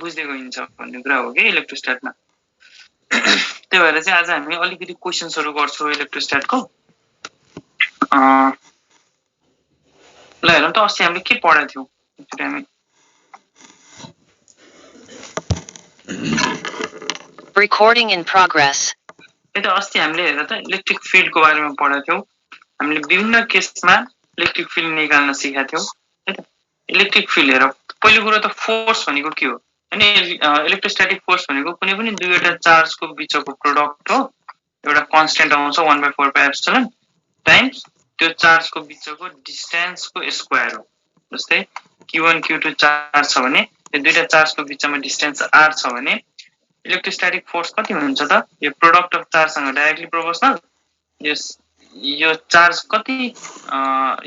बुझ्दै गइन्छ भन्ने कुरा हो कि इलेक्ट्रोस्ट्याटमा। त्यही भएर चाहिँ आज हामी अलिकति क्वेशन्सहरु गर्छौं इलेक्ट्रोस्ट्याटको। ल हेरौँ त अस्ति हामीले के पढाएको थियौं एकचोटि हामी। Recording in progress. त अस्ति हामीले हेर त इलेक्ट्रिक फिल्डको बारेमा पढाएको थियौं। हामीले विभिन्न केसमा इलेक्ट्रिक फिल्ड निकाल्न सिकेका थियौं है त। इलेक्ट्रिक फिल्ड हेर पहिलो कुरा त फोर्स भनेको के हो? अनि इलेक्ट्रोस्ट्याटिक फोर्स भनेको कुनै पनि दुईवटा चार्जको बीचको प्रोडक्ट हो। एउटा कन्स्टेन्ट आउँछ 1/4πε टाइम्स त्यो चार्जको बीचको डिस्टेन्सको स्क्वायर हो। जस्तै q1 q2 चार्ज छ भने यो दुईटा चार्जको बीचमा डिस्टेन्स r छ भने इलेक्ट्रोस्ट्याटिक फोर्स कति हुन्छ त? यो प्रोडक्ट अफ चार्जसँग डाइरेक्टली प्रोपोर्शनल। यो चार्ज कति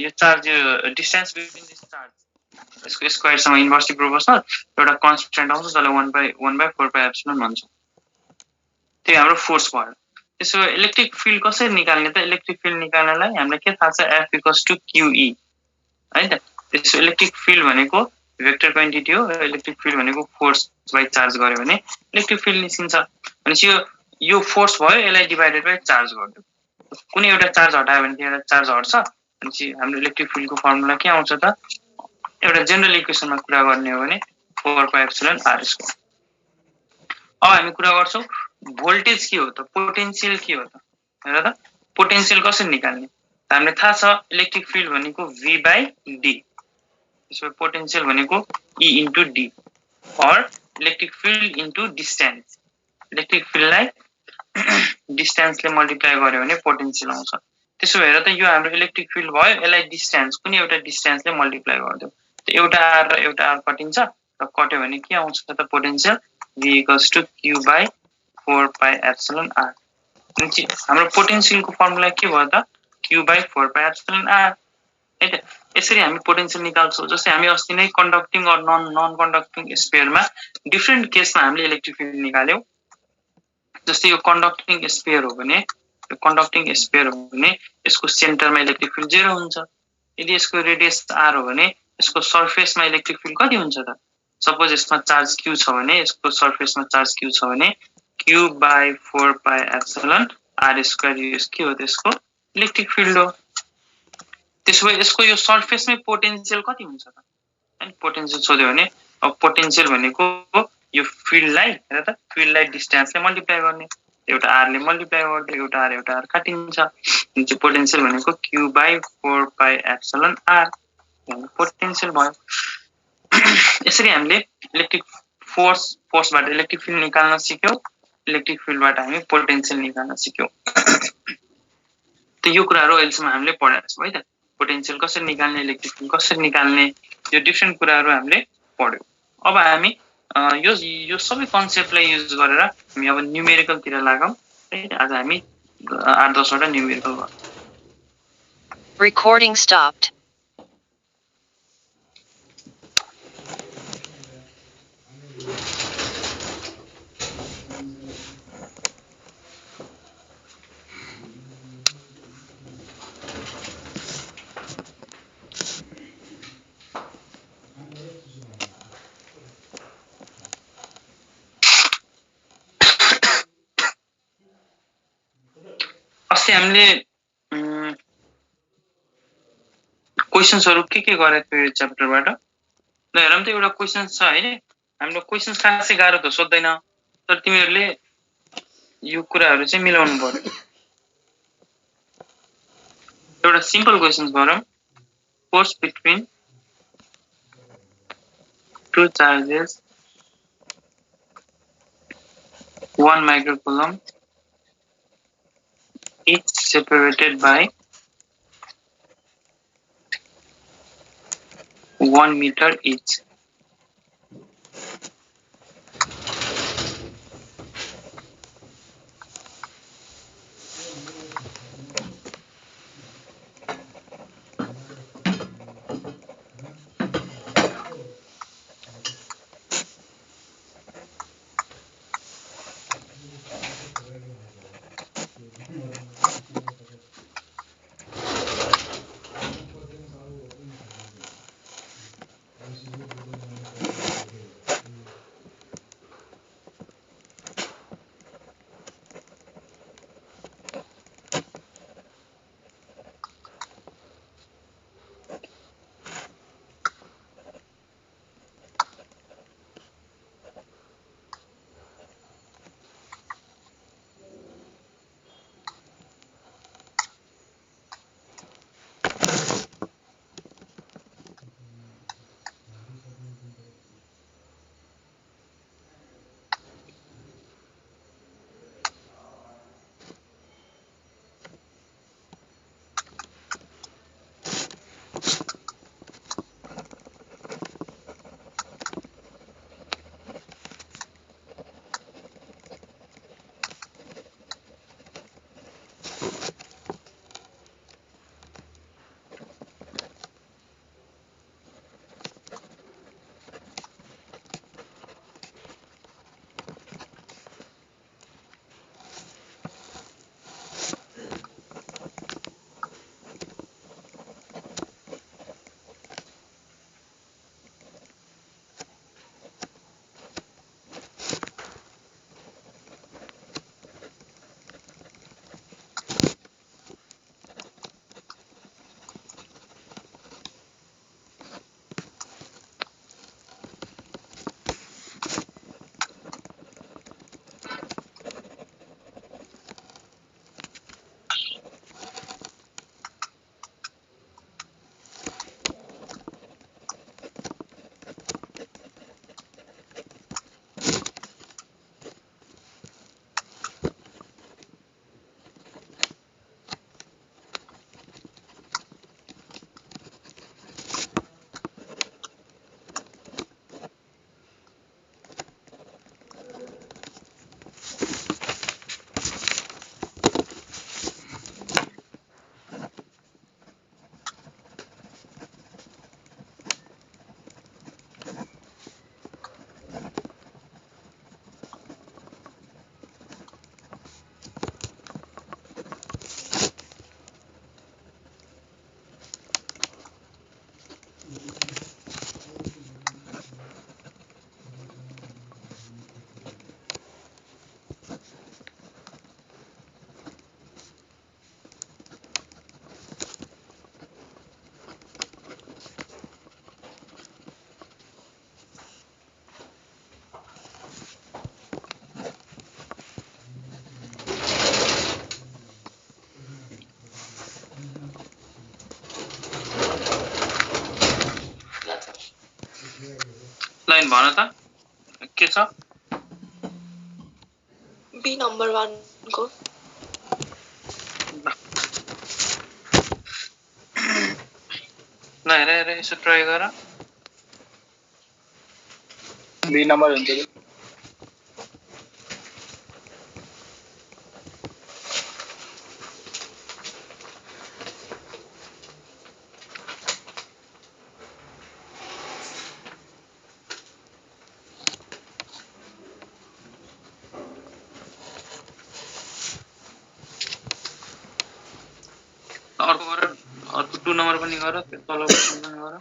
यो चार्ज यो डिस्टेन्स बिट्विन दिस चार्ज यसको स्क्वायरसँग इन्भर्सली प्रोपोर्शनल। एउटा कन्स्टेन्ट आउँछ जसलाई 1/4πε भन्छ। त्यो हाम्रो फोर्स भयो। त्यसो इलेक्ट्रिक फिल्ड कसरी निकाल्ने त? इलेक्ट्रिक फिल्ड निकाल्नलाई हामीलाई के थाहा छ? F = QE है त। त्यसो इलेक्ट्रिक फिल्ड भनेको वेक्टर क्वान्टिटी हो। इलेक्ट्रिक फिल्ड भनेको फोर्स बाइ चार्ज गर्यो भने इलेक्ट्रिक फिल्ड निस्किन्छ। भनेपछि यो फोर्स भयो, यसलाई डिभाइडेड बाइ चार्ज गर्यो। कुनै एउटा चार्ज हटायो भने त्यो एउटा चार्ज हट्छ। भनेपछि हाम्रो इलेक्ट्रिक फिल्डको फर्मुला के आउँछ त? एउटा जनरल इक्वेसनमा कुरा गर्ने हो भने 4πε/r²। अब हामी कुरा गर्छौं भोल्टेज के हो त? पोटेन्शियल के हो त? हेर त पोटेन्शियल कसरी निकाल्ने? हामीलाई थाहा छ इलेक्ट्रिक फिल्ड भनेको v/d। त्यसो पोटेन्शियल भनेको E * d और इलेक्ट्रिक फिल्ड इन्टु डिस्टेन्स। इलेक्ट्रिक फिल्डलाई डिस्टेन्सले मल्टिप्लाई गर्यो भने पोटेन्शियल आउँछ। त्यसो भएर त यो हाम्रो इलेक्ट्रिक फिल्ड भयो। यसलाई डिस्टेन्स कुनै एउटा डिस्टेन्सले मल्टिप्लाई गरिदियो। त एउटा r र एउटा r कटिन्छ र कट्यो भने के आउँछ त पोटेन्शियल v = q/4πε/r। हाम्रो पोटेन्शियलको फर्मुला के भयो त? q/4πε/r है त। यसरी हामी पोटेन्शियल निकाल्छौं। जस्तै हामी अस्ति नै कन्डक्टिङ र नन कन्डक्टिङ स्फियरमा डिफरेन्ट केसमा हामीले इलेक्ट्रिक फिल्ड निकाल्यौं। जस्तै यो कन्डक्टिङ स्फियर हो भने यसको सेन्टरमा इलेक्ट्रिक फिल्ड 0 हुन्छ। यदि यसको रेडियस r हो भने यसको सरफेसमा इलेक्ट्रिक फिल्ड कति हुन्छ त? सपोज यसमा चार्ज q छ भने यसको सरफेसमा चार्ज q छ भने q/4πε/r² के हो त्यसको इलेक्ट्रिक फिल्ड हो। त्यसो यसको यो सरफेसमै पोटेन्शियल कति हुन्छ त? हैन पोटेन्शियल सोध्यो भने अब पोटेन्शियल भनेको यो फिल्डलाई हेर त फिल्डलाई डिस्टेन्सले मल्टिप्लाई गर्ने। एउटा r ले मल्टिप्लाई गर्दा एउटा r काटिन्छ। अनि चाहिँ पोटेन्शियल भनेको q/4πε/r पोटेन्शियल भयो। यसरी हामीले इलेक्ट्रिक फोर्सबाट इलेक्ट्रिक फिल्ड निकाल्न सिक्यौं। इलेक्ट्रिक फिल्डबाट हामी पोटेन्शियल निकाल्न सिक्यौं। त यो कुराहरु अहिलेसम्म हामीले पढाएको छौं है त। पोटेन्शियल कसरी निकाल्ने, इलेक्ट्रिक फिल्ड कसरी निकाल्ने, यो डिफरेन्ट कुराहरु हामीले पढ्यौं। अब हामी यो सबै कन्सेप्टलाई युज गरेर हामी अब न्यूमेरिकल तिर लागौं है। आज हामी 8-10 वटा न्यूमेरिकल गर्छौं। Recording stopped. अस्ति हामीले क्वेशन्सहरु के गरेको थियो यो च्याप्टरबाट? ल हेरौँ त एउटा क्वेशन छ हैन। हाम्रो क्वेशन्स खासै गाह्रो त सोध्दैन, तर तिमीहरुले यो कुराहरु चाहिँ मिलाउनु पर्यो। एउटा सिम्पल क्वेशन्स गरौँ। Force between two charges 1 microcoulomb each separated by 1 meter each. Same भन त के छ बी नम्बर 1 को ल हेर यसो ट्राई गर बी नम्बर हुन्छ कि अर्को 2 नम्बर पनि गर त्यो तलको पनि गर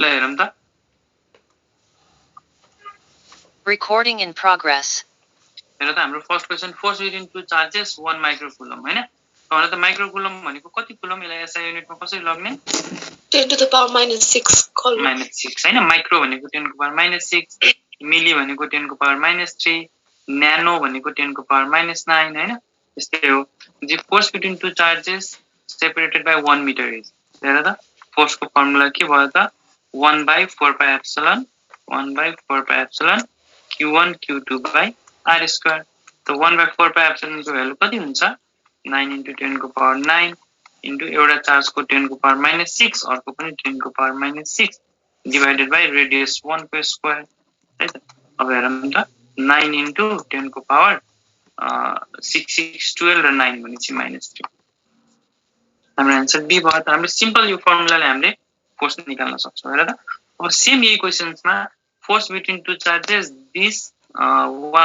ल हेरौँ त Recording in progress. हेर त हाम्रो first question force between two charges 1 microcoulomb हैन भने त माइक्रोकुलम भनेको कति कुलम यसलाई एसआई युनिटमा कसरी लग्ने 10 to the power -6 coulomb -6 हैन माइक्रो भनेको 10 को पावर -6 मिली भनेको 10 को पावर -3 न्यानो भनेको 10 को पावर -9 हैन त्यस्तै हो the force between two charges separated by 1 metre is here त फोर्स को फर्मुला के भयो त 1/4 pi epsilon 1/4 pi epsilon q1 q2 by r square तो 1/4 पाई एप्सिलन को भ्यालु कति हुन्छ 9 into 10 को पावर 9 into एउटा चार्ज को 10 को पावर -6 अर्को पनि 10 को पावर -6 डिवाइडेड बाइ रेडियस 1 को स्क्वायर है त अब हेरौँ त 9 into 10 को पावर 6 6 12 र 9 भनेपछि -3 हाम्रो आन्सर बी भयो त हामीले सिम्पल यो फर्मुलाले हामीले फोर्स निकाल्न सक्छौं हैन त अब सेम यही क्वेशन्समा force between two charges this 1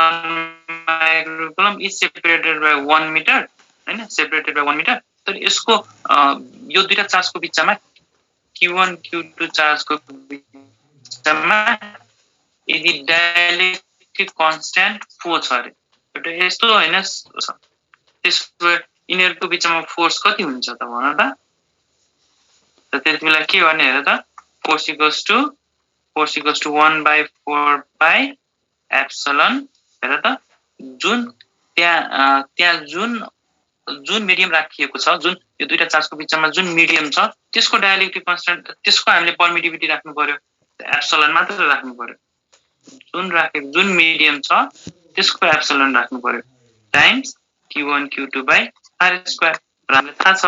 microcoulomb is separated by 1 meter हैन separated by 1 meter तर यसको यो दुईटा चार्ज को बीचमा q1 q2 चार्ज को बीचमा यदि डाइलेक्ट्रिक कांस्टेंट 4 छ रे एउटा यस्तो हैन त्यसको इनरको बीचमा फोर्स कति हुन्छ त भन त त्यतिबेला के गर्ने हेर त force equals to 1/4 pi epsilon हेर त जुन त्यहाँ जुन मिडियम राखिएको छ जुन यो दुईटा चार्जको बीचमा जुन मिडियम छ त्यसको डाइलेक्ट्रिक कांस्टेंट त्यसको हामीले परमिटिभिटी राख्नु पर्यो एप्सिलन मात्र राख्नु पर्यो जुन मिडियम छ त्यसको एप्सिलन राख्नु पर्यो times q1 q2 by r square र हामीलाई थाहा छ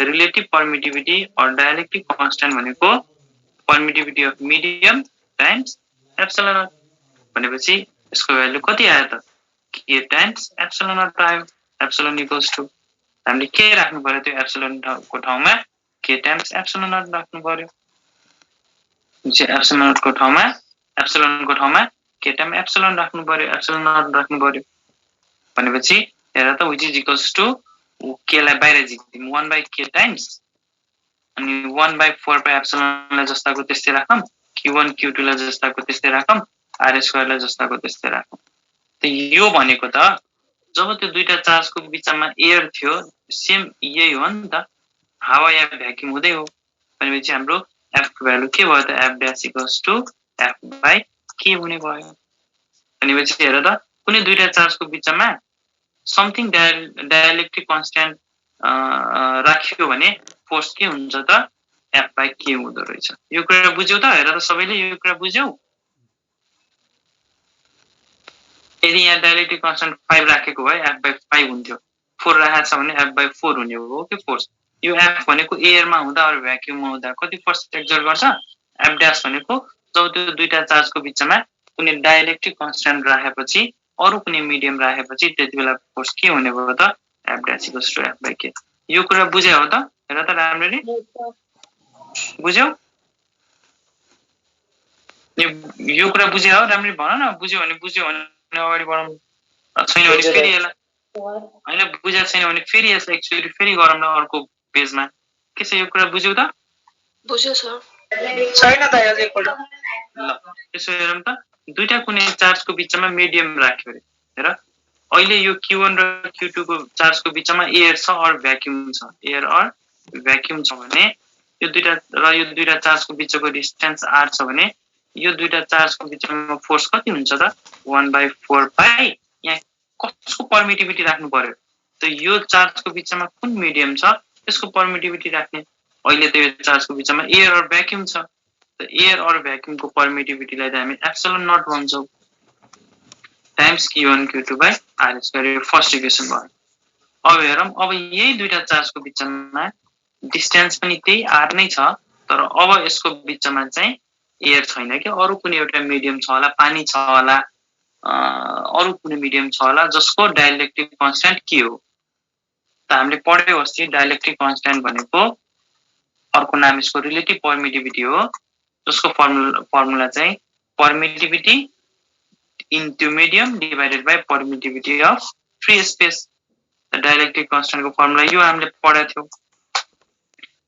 relative permittivity or dielectric constant भनेको permittivity of medium times epsilon naught भनेपछि यसको भ्यालु कति आयो त k टाइम्स एप्सिलन नट आयो एप्सिलन इक्वल्स टु हामीले के राख्नु पर्यो त्यो एप्सिलन को ठाउँमा k टाइम्स एप्सिलन नट राख्नु पर्यो जे एप्सिलन नट को ठाउँमा k टाइम्स एप्सिलन राख्नु पर्यो एप्सिलन नट राख्नु पर्यो भनेपछि हेर त which is equals to k लाई बाहिर झिक्दिम 1/k टाइम्स अनि 1/4 पाई एप्सिलन लाई जस्ताको त्यस्तै राखम q1 q2 लाई जस्ताको त्यस्तै राखम r स्क्वायर लाई जस्ताको त्यस्तै राखम त यो भनेको त जब त्यो दुईटा चार्जको बीचमा एयर थियो सेम यही हो नि त हावा या भ्याक्युम हुँदै हो भनेपछि हाम्रो f को भ्यालु के भयो त f dash equals to f/k हुने भयो भनेपछि हेर त कुनै दुईटा चार्जको बीचमा समथिङ डाइलेक्ट्रिक कांस्टेंट राखियो भने फोर्स के हुन्छ त f/k हुँदो रहेछ यो कुरा बुझ्यौ त हेर त सबैले यो कुरा बुझ्यौ यदि यहाँ डाइलेक्ट्रिक कांस्टेंट 5 राखेको भए f/5 हुन्थ्यो 4 राखेको छ भने f/4 हुने हो के फोर्स यो f भनेको एयरमा हुँदा अरु भ्याक्युममा हुँदा कति फोर्स एक्सर्ट गर्छ f dash भनेको जब त्यो दुईटा चार्जको बीचमा कुनै डाइलेक्ट्रिक कांस्टेंट राखेपछि अरु कुनै मिडियम राखेपछि त्यतिबेला फोर्स के हुने भयो त f dash equals to f/k यो कुरा बुझ्यौ त हेर त राम्ररी बुझ्यौ यो कुरा बुझ्यौ राम्ररी भन न बुझ्यौ भने अगाडि बढाउँ छैन भने फेरि यसलाई हैन बुझ्या छैन भने फेरि यसलाई एकचोटी फेरि गरौँ न अर्को पेजमा के छ यो कुरा बुझ्यौ त बुझ्यो सर छैन त अझै एकपल्ट ल यसो हेरौँ त दुईटा कुनै चार्जको बिचमा मिडियम राख्यो रे हेर अहिले यो Q1 र Q2 को चार्जको बिचमा एयर छ अर भ्याक्युम छ एयर अर भ्याक्युम छ भने यो दुईटा चार्जको बिचको डिस्टेन्स r छ भने यो दुईटा चार्जको बिचमा फोर्स कति हुन्छ त 1/4 पाई यहाँ कसको परमिटिभिटी राख्नु पर्यो त यो चार्जको बिचमा कुन मिडियम छ त्यसको परमिटिभिटी राख्ने अहिले त यो चार्जको बिचमा एयर अर भ्याक्युम छ त एयर अर भ्याक्युमको परमिटिभिटीलाई त हामी एप्सिलन नट भन्छौं times Q1 Q2 by r square यो फर्स्ट इक्वेसन भयो अब हेरौं अब यही दुईटा चार्जको बिचमा डिस्टेन्स पनि त्यही r नै छ तर अब यसको बिचमा चाहिँ एयर छैन के अरु कुनै एउटा मिडियम छ होला पानी छ होला अरु कुनै मिडियम छ होला जसको डाइलेक्ट्रिक कन्स्ट्यान्ट के हो त हामीले पढ्यौ अस्ति डाइलेक्ट्रिक कन्स्ट्यान्ट भनेको अर्को नाम यसको रिलेटिभ परमिटिभिटी हो जसको फर्मुला चाहिँ परमिटिभिटी into medium divided by permittivity of free space the dielectric constant को फर्मुला यो हामीले पढेको थियौ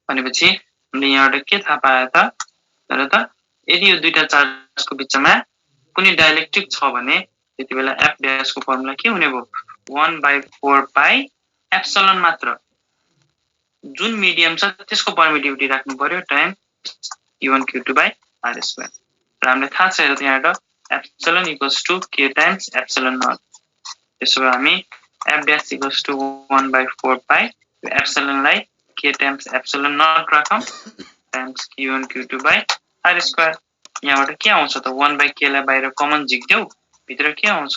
भनेपछि हामीले यहाँबाट के थाहा पाए त तर त यदि यो दुईटा चार्जको बिचमा कुनै डाइलेक्ट्रिक छ भने त्यतिबेला f डैश को फर्मुला के हुने भयो 1/4 पाई एप्सिलन मात्र जुन मिडियम छ त्यसको परमिटिभिटी राख्नु पर्यो time Q1 Q2 by r square र हामीले थाहा छ यहाँबाट epsilon equals to k times epsilon naught. त्यसो भए हामी f dash equals to 1/4 pi epsilon लाई k times epsilon naught राखौं times Q1 Q2 by r square. यहाँबाट के आउँछ त 1/k लाई बाहिर कमन झिक्देऊ भित्र के आउँछ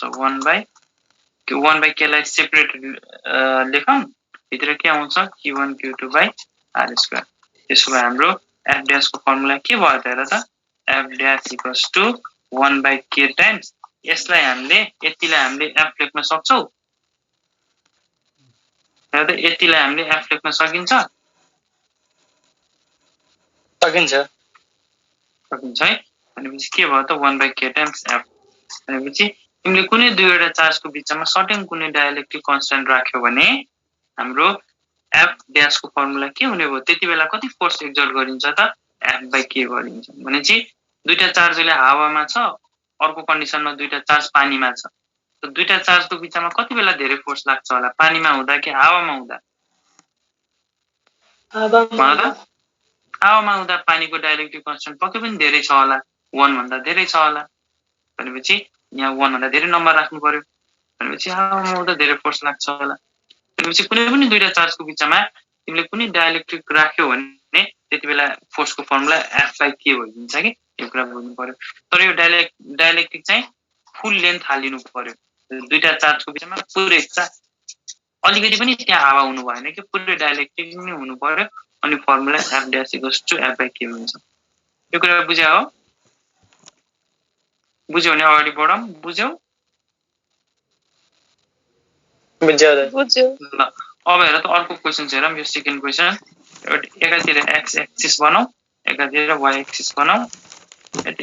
1/k लाई सेपरेट लेखौं भित्र के आउँछ Q1 Q2 by r square. त्यसो भए हाम्रो f dash को फर्मुला के भयो त हेर त f dash equals to 1/k times यसलाई हामीले यतिलाई हामीले f लेख्न सक्छौ र त यतिलाई हामीले f लेख्न सकिन्छ सकिन्छ है भनेपछि के भयो त 1/k times f भनेपछि तिमीले कुनै दुईवटा चार्जको बिचमा सर्टेन कुनै डाइलेक्ट्रिक कन्स्ट्यान्ट राख्यो भने हाम्रो f डैश को फर्मुला के हुने भयो त्यतिबेला कति फोर्स एक्जर्ट गरिन्छ त f/k गरिन्छ भनेपछि दुईटा चार्जले हावामा छ अर्को कन्डिसनमा दुईटा चार्ज पानीमा छ त दुईटा चार्जको बिचमा कति बेला धेरै फोर्स लाग्छ होला पानीमा हुँदा कि हावामा हुँदा हावामा हुँदा पानीको डाइलेक्ट्रिक कन्स्ट्यान्ट पक्कै पनि धेरै छ होला 1 भन्दा धेरै छ होला भनेपछि यहाँ 1 भन्दा धेरै नम्बर राख्नु पर्यो भनेपछि हावामा हुँदा धेरै फोर्स लाग्छ होला भनेपछि कुनै पनि दुईटा चार्जको बिचमा तिमीले कुनै डाइलेक्ट्रिक राख्यौ भने त्यतिबेला फोर्सको फर्मुला f/k भइदिन्छ के यो कुरा बुझ्नु पर्यो तर यो डाइलेक्ट्रिक चाहिँ फुल लेन्थ हालिनु पर्यो दुईटा चार्जको बिचमा पुरै अलिकति पनि त्यहाँ हावा हुनु भएन कि पुरै डाइलेक्ट्रिक नै हुनु पर्यो अनि formula f dash equals to f/k हुन्छ यो कुरा बुझ्यौ हो बुझ्यौ भने अगाडि बढौं बुझ्यौ ल अब हेर त अर्को क्वेशन हेरौं यो सेकेन्ड क्वेशन एकातिर x एक्सिस बनाऊ एकातिर y एक्सिस बनाऊ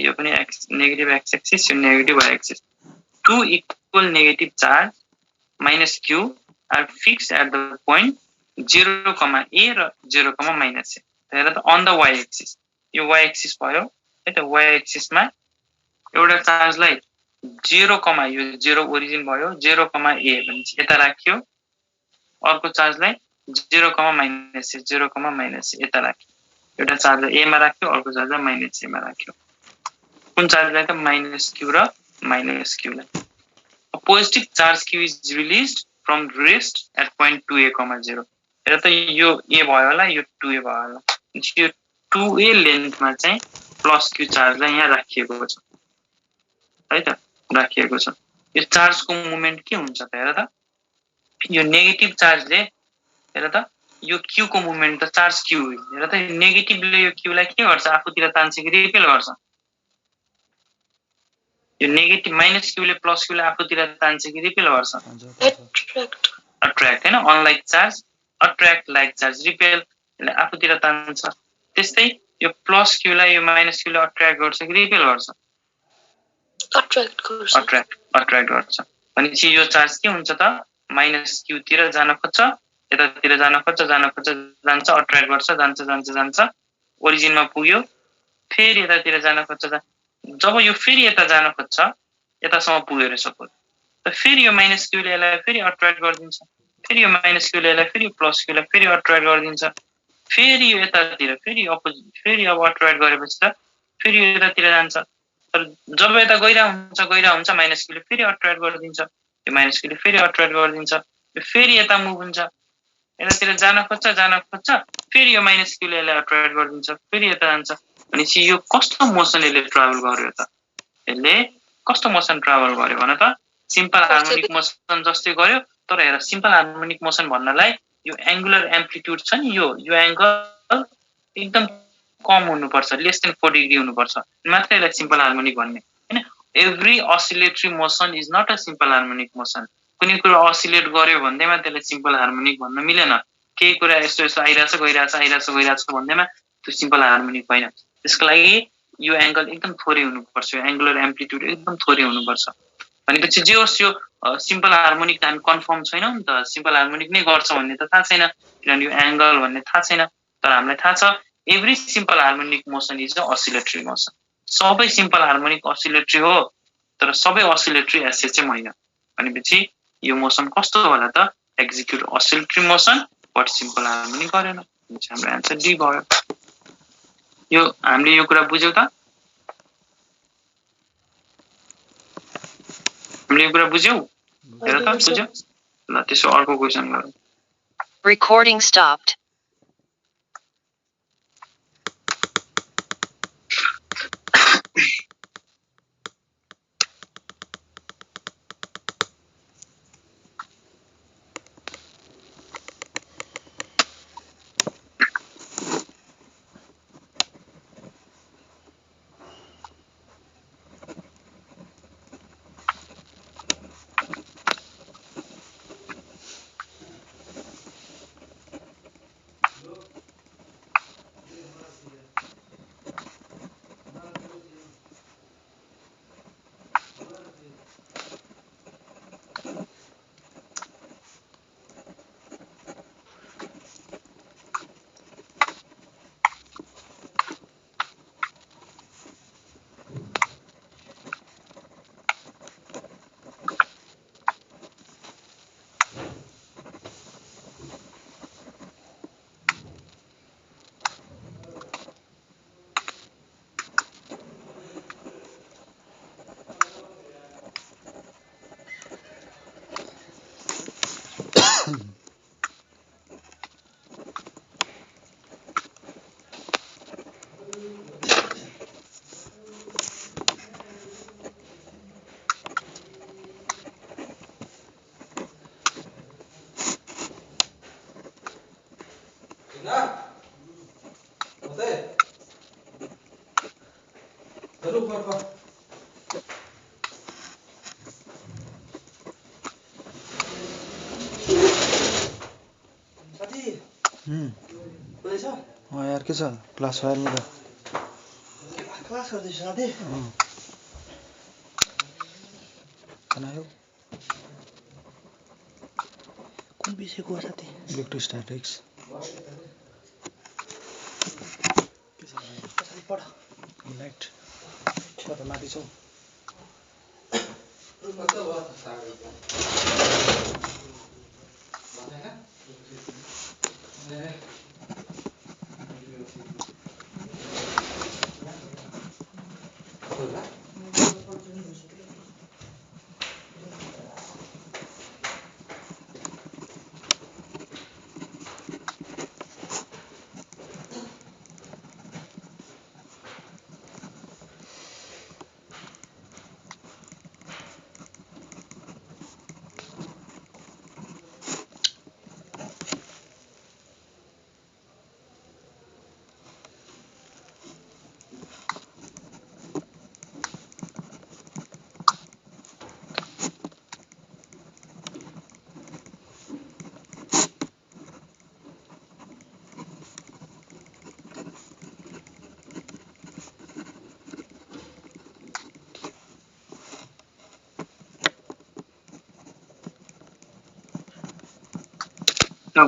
यो पनि नेगेटिभ x एक्सिस यो negative y axis two equal negative charge minus q are fixed at the point 0, a र 0, minus a हेर त on the y axis यो y axis भयो है त y axis मा एउटा चार्जलाई 0, यो 0 ओरिजिन भयो 0, a भनेपछि यता राख्यो अर्को चार्जलाई 0, minus a 0, minus a यता राख्यो एउटा चार्जलाई a मा राख्यो अर्को चार्जलाई minus a मा राख्यो कुन चार्जलाई त minus q र minus q लाई a positive charge q is released from rest at point 2a, 0 हेर त यो a भयो होला यो 2a भयो होला यो 2a लेन्थमा चाहिँ प्लस q चार्जलाई यहाँ राखिएको छ है त राखिएको छ यो चार्जको मोमेन्ट के हुन्छ त हेर त यो नेगेटिभ चार्जले हेर त यो q को मोमेन्ट त चार्ज q हेर त नेगेटिभले यो q लाई के गर्छ आफूतिर तान्छ कि रिपेल गर्छ यो नेगेटिभ माइनस q ले प्लस q लाई आफूतिर तान्छ कि रिपेल गर्छ अट्र्याक्ट हैन unlike charge attract like charge repel ले आफूतिर तान्छ त्यस्तै यो प्लस q लाई यो माइनस q ले अट्र्याक्ट गर्छ कि रिपेल गर्छ अट्र्याक्ट गर्छ भनेपछि यो चार्ज के हुन्छ त माइनस q तिर जान खोज्छ यतातिर जान खोज्छ जान्छ अट्र्याक्ट गर्छ जान्छ ओरिजिनमा पुग्यो फेरि यतातिर जान खोज्छ जब यो फेरि यता जान खोज्छ यतासम्म पुगेर सपोज त फेरि यो माइनस क्यूले यसलाई फेरि अट्र्याक्ट गरिदिन्छ फेरि यो माइनस क्यूले यसलाई फेरि प्लस क्यूलाई फेरि अट्र्याक्ट गरिदिन्छ फेरि यो यतातिर फेरि अपोजिट फेरि अब अट्र्याक्ट गरेपछि त फेरि यो यतातिर जान्छ तर जब यता गइरा हुन्छ माइनस क्यूले फेरि अट्र्याक्ट गरिदिन्छ यो माइनस क्यूले फेरि अट्र्याक्ट गरिदिन्छ यो फेरि यता मुभ हुन्छ यतातिर जान खोज्छ फेरि यो माइनस क्यूले यसलाई अट्र्याक्ट गरिदिन्छ फेरि यता जान्छ भनेपछि यो कस्तो मोसन यसले ट्राभल गर्यो त यसले कस्तो मोसन ट्राभल गर्यो भन त सिम्पल हार्मोनिक मोसन जस्तै गर्यो तर हेर सिम्पल हार्मोनिक मोसन भन्नलाई यो एंगुलर एम्प्लिट्युड छ नि यो एंगल एकदम कम हुनुपर्छ लेस देन 4 डिग्री हुनुपर्छ मात्र यसलाई सिम्पल हार्मोनिक भन्ने हैन every oscillatory motion is not a simple harmonic motion कुनै कुरा असिलेट गर्यो भन्दैमा त्यसलाई सिम्पल हार्मोनिक भन्न मिलेन केही कुरा यस्तो यस्तो आइराछ भन्दैमा त्यो सिम्पल हार्मोनिक होइन त्यसको लागि यो एंगल एकदम थोरै हुनुपर्छ यो एंगुलर एम्प्लिट्युड एकदम थोरै हुनुपर्छ भनेपछि जे होस् यो सिम्पल हार्मोनिक हामी कन्फर्म छैनौं नि त सिम्पल हार्मोनिक नै गर्छ भन्ने त थाहा छैन किनभने यो एंगल भन्ने थाहा छैन तर हामीलाई थाहा छ every simple harmonic motion is a oscillatory motion सबै सिम्पल हार्मोनिक असिलेटरी हो तर सबै असिलेटरी एसएचएम होइन भनेपछि यो मोसन कस्तो होला त execute oscillatory motion but simple harmonic गरेन हाम्रो आन्सर डी भयो यो हामीले यो कुरा बुझ्यौ त हामीले यो कुरा बुझ्यौ हेर त बुझ्यौ ल त्यसो अर्को क्वेशन गरौँ Recording stopped. यार के छ क्लास फाइलमा त क्लास गर्दैछु साथी खानायो कुन विषयको साथी इलेक्ट्रोस्ट्याटिक्स के छ साथी पढ नेट कता माथि छौ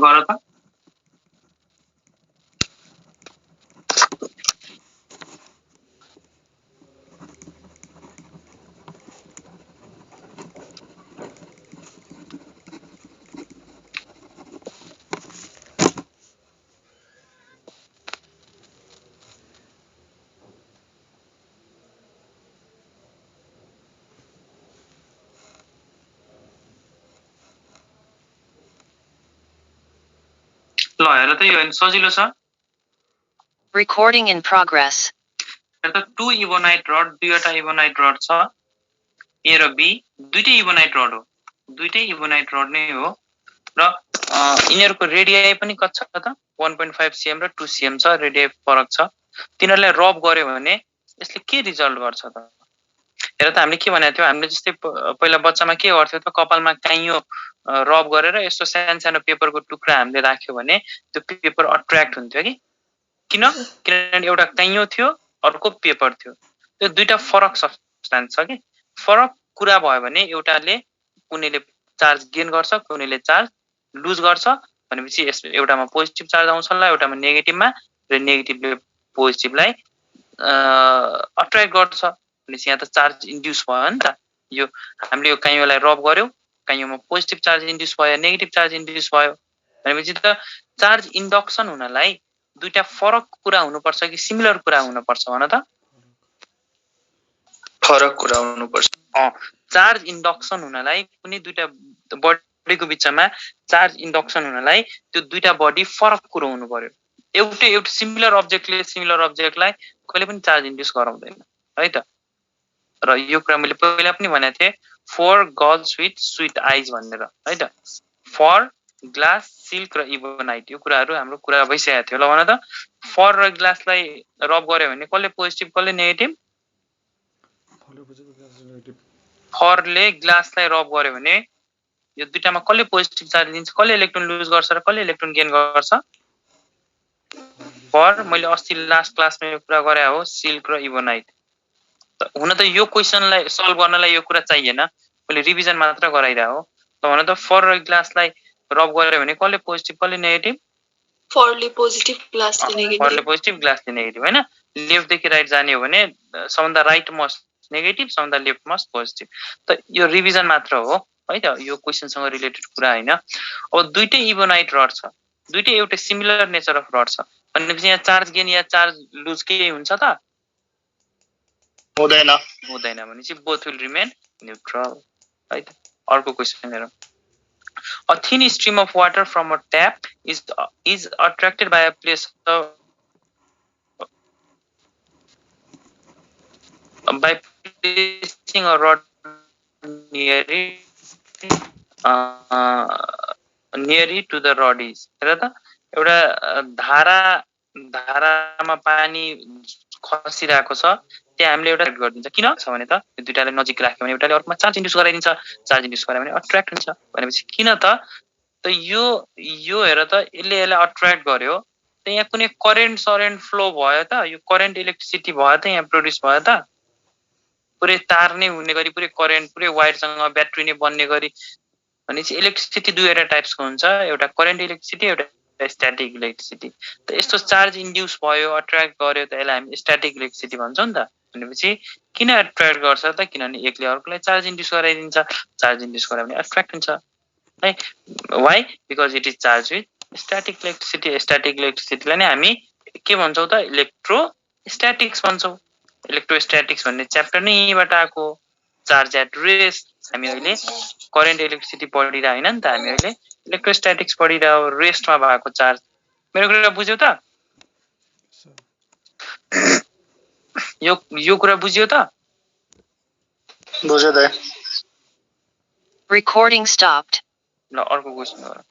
गर त ल हेर त यो सजिलो छ। Recording in progress. हेर त 2 इबोनाइट रड, दुईवटा इबोनाइट रड छ, ए र बी दुईटै इबोनाइट रड हो, दुईटै इबोनाइट रड नै हो र यिनीहरुको रेडियाई पनि कति छ त 1.5 cm र 2 cm छ, रेडियाई फरक छ। तिनीहरुलाई रब गर्यो भने यसले के रिजल्ट गर्छ त? हेर त हामीले के भनेको थियो, हामीले जस्तै पहिला बच्चामा के गर्थ्यो त, कपालमा काइयो रब गरेर यस्तो सानो पेपरको टुक्रा हामीले राख्यो भने त्यो पेपर अट्र्याक्ट हुन्थ्यो कि किन? किनभने एउटा काइयो थियो, अर्को पेपर थियो, त्यो दुईटा फरक सब्स्टेन्स छ कि फरक कुरा भयो भने एउटाले कुनैले चार्ज गेन गर्छ, कुनैले चार्ज लुज गर्छ भनेपछि यस एउटामा पोजिटिभ चार्ज आउँछ होला, एउटामा नेगेटिभमा, र नेगेटिभले पोजिटिभलाई अट्र्याक्ट गर्छ भनेपछि यहाँ त चार्ज इन्ड्युस भयो नि त। यो हामीले यो काइयोलाई रब गर्यो, काइयोमा पोजिटिभ चार्ज इन्ड्युस भयो, नेगेटिभ चार्ज इन्ड्युस भयो भनेपछि त चार्ज इन्डक्सन हुनलाई दुईटा फरक कुरा हुनुपर्छ कि सिमिलर कुरा हुनुपर्छ भन त? फरक कुरा हुनुपर्छ। चार्ज इन्डक्सन हुनलाई कुनै दुईटा बडीको बिचमा चार्ज इन्डक्सन हुनलाई त्यो दुईटा बडी फरक कुरा हुनु पर्यो। एउटा सिमिलर अब्जेक्टले सिमिलर अब्जेक्टलाई कहिले पनि चार्ज इन्ड्युस गराउँदैन है त। र यो कुरा मैले पहिला पनि भनेको थिएँ, फोर गर्ल्स विथ स्वीट आइज भनेर है त। फर, ग्लास, सिल्क र इबोनाइट यो कुराहरु हाम्रो कुरा भइसकेको थियो। ल भन त, फर र ग्लासलाई रब गर्यो भने कसले पोजिटिभ कसले नेगेटिभ? फरले ग्लासलाई रब गर्यो भने यो दुईटामा कसले पोजिटिभ चार्ज दिन्छ, कसले इलेक्ट्रोन लुज गर्छ र कसले इलेक्ट्रोन गेन गर्छ? फर। मैले अस्ति लास्ट क्लासमा यो कुरा गरे हो, सिल्क र इबोनाइट। हुन त यो क्वेशनलाई सल्भ गर्नलाई यो कुरा चाहिएन, मैले रिभिजन मात्र गराइरा हो। त भन त फर र ग्लासलाई रब गर्यो भने कसले पोजिटिभ कसले नेगेटिभ? फरले पोजिटिभ, ग्लासले नेगेटिभ। फरले पोजिटिभ, ग्लासले नेगेटिभ हैन। लेफ्ट देखि राइट जाने हो भने some the right must negative, some the left must positive. त यो रिभिजन मात्र हो है त, यो क्वेशनसँग रिलेटेड कुरा हैन। अब दुईटै इबोनाइट रड छ, दुईटै एउटै सिमिलर नेचर अफ रड छ भनेपछि यहाँ चार्ज गेन या चार्ज लुज के हुन्छ त? हुँदैन। हुँदैन भनेपछि बोथ विल रिमेन न्यूट्रल है त। अर्को क्वेशन हेरौँ। A thin stream of water from a tap is attracted by a place by placing a rod near it to the rod is। हेर त, एउटा धारामा पानी खसिरहेको छ, त्यहाँ हामीले एउटा गरिदिन्छ। किन छ भने त यो दुईटालाई नजिक राख्यो भने एउटाले अर्कोमा चार्ज इन्ड्युस गराइदिन्छ, चार्ज इन्ड्युस गरायो भने अट्र्याक्ट हुन्छ भनेपछि किन त यो हेर त, यसलाई अट्र्याक्ट गर्यो त यहाँ कुनै करेन्ट फ्लो भयो त? यो करेन्ट इलेक्ट्रिसिटी भयो त यहाँ प्रोड्युस भयो त? पुरै तार नै हुने गरी, पुरै करेन्ट, पुरै वायरसँग ब्याट्री नै बन्ने गरी भनेपछि इलेक्ट्रिसिटी दुईवटा टाइप्सको हुन्छ, एउटा करेन्ट इलेक्ट्रिसिटी, एउटा स्ट्याटिक इलेक्ट्रिसिटी। त यस्तो चार्ज इन्ड्युस भयो, अट्र्याक्ट गर्यो त यसलाई हामी स्ट्याटिक इलेक्ट्रिसिटी भन्छौँ नि त। भनेपछि किन अट्र्याक्ट गर्छ त? किनभने एकले अर्कोलाई चार्ज इन्ड्युस गराइदिन्छ, चार्ज इन्ड्युस गरायो भने अट्र्याक्ट हुन्छ है। Why? Because it is charge with static electricity. Static इलेक्ट्रिसिटीलाई नै हामी के भन्छौँ त? इलेक्ट्रोस्ट्याटिक्स भन्छौँ। इलेक्ट्रोस्ट्याटिक्स भन्ने च्याप्टर नै यहीँबाट आएको, चार्ज एट रेस्ट। हामी अहिले करेन्ट इलेक्ट्रिसिटी पढिरह हैन नि त, हामी अहिले इलेक्ट्रोस्ट्याटिक्स पढिरह, रेस्टमा भएको चार्ज। मेरो कुरा बुझ्यौ त? यो कुरा बुझ्यौ त? बुझ्यो त। Recording stopped. ल अर्को क्वेशन गरौँ।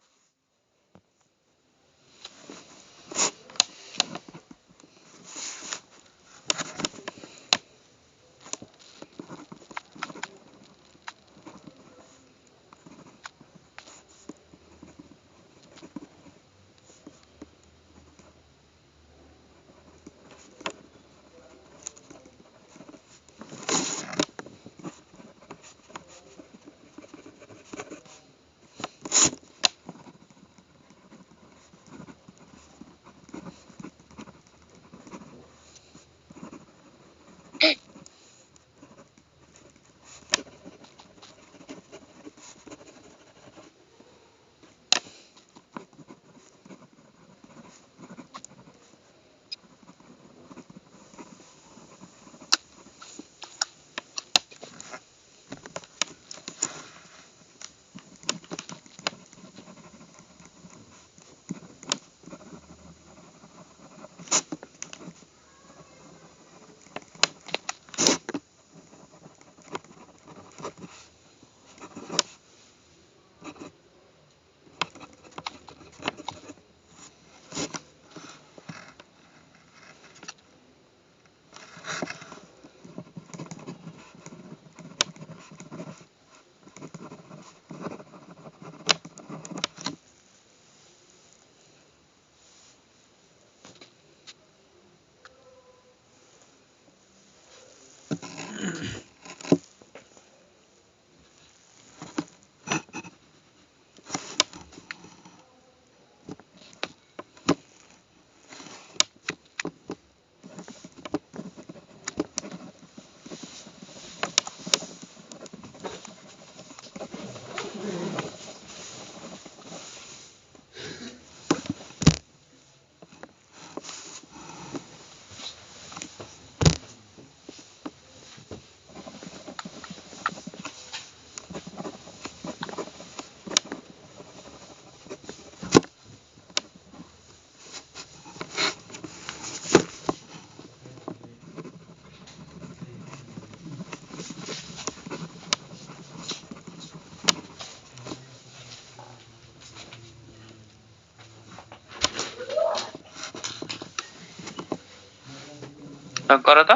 ल गर त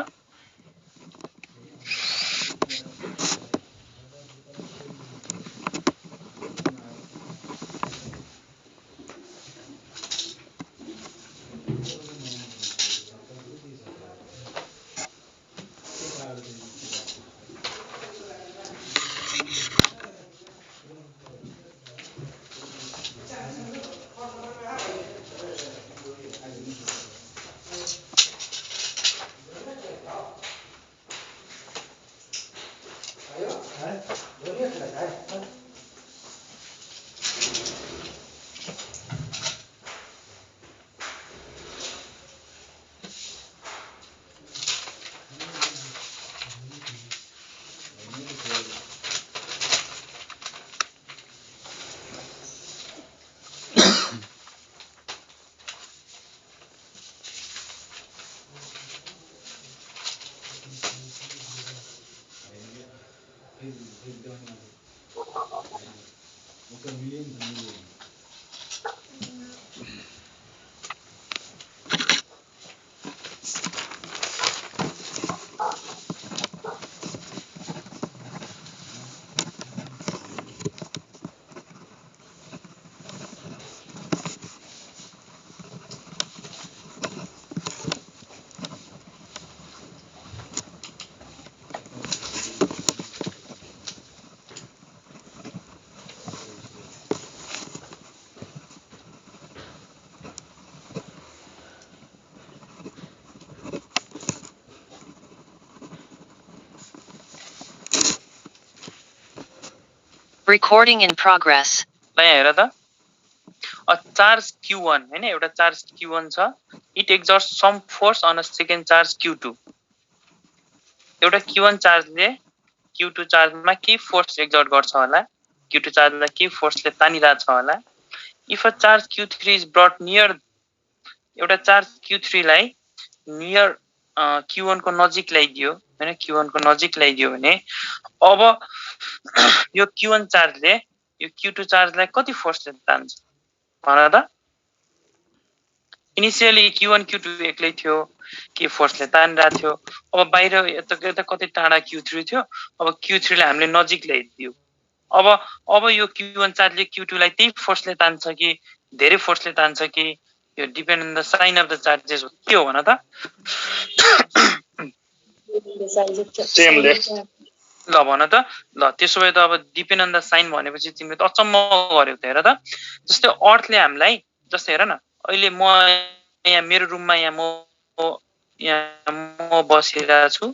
Recording in progress. ल यहाँ हेर त a charge q1 हैन एउटा चार्ज q1 छ it exerts some force on a second charge q2 एउटा q1 चार्जले q2 चार्जमा के फोर्स एक्सर्ट गर्छ होला q2 चार्जलाई के फोर्सले तानिरहेछ होला if a charge q3 is brought near एउटा charge q3 lie near q1 को नजिक ल्याइदियो हैन q1 को नजिक ल्याइदियो भने अब यो q1 चार्जले यो q2 चार्जलाई कति फोर्सले तान्छ भन त इनिशियली q1 q2 एक्लै थियो के फोर्सले तानिरहेको थियो अब बाहिर यता कति टाढा q3 थियो अब q3 लाई हामीले नजिक ल्याइदियो अब यो q1 चार्जले q2 लाई त्यही फोर्सले तान्छ कि धेरै फोर्सले तान्छ कि यो depend on the sign of the charges हो के हो भन त सेमले ल भन त ल त्यसो भए त अब डिपेन्ड अन द साइन भनेपछि तिमीले त अचम्म गर्यौ त हेर त जस्तै अर्थले हामीलाई जस्तै हेर न अहिले म यहाँ मेरो रुममा यहाँ म बसिरहेको छु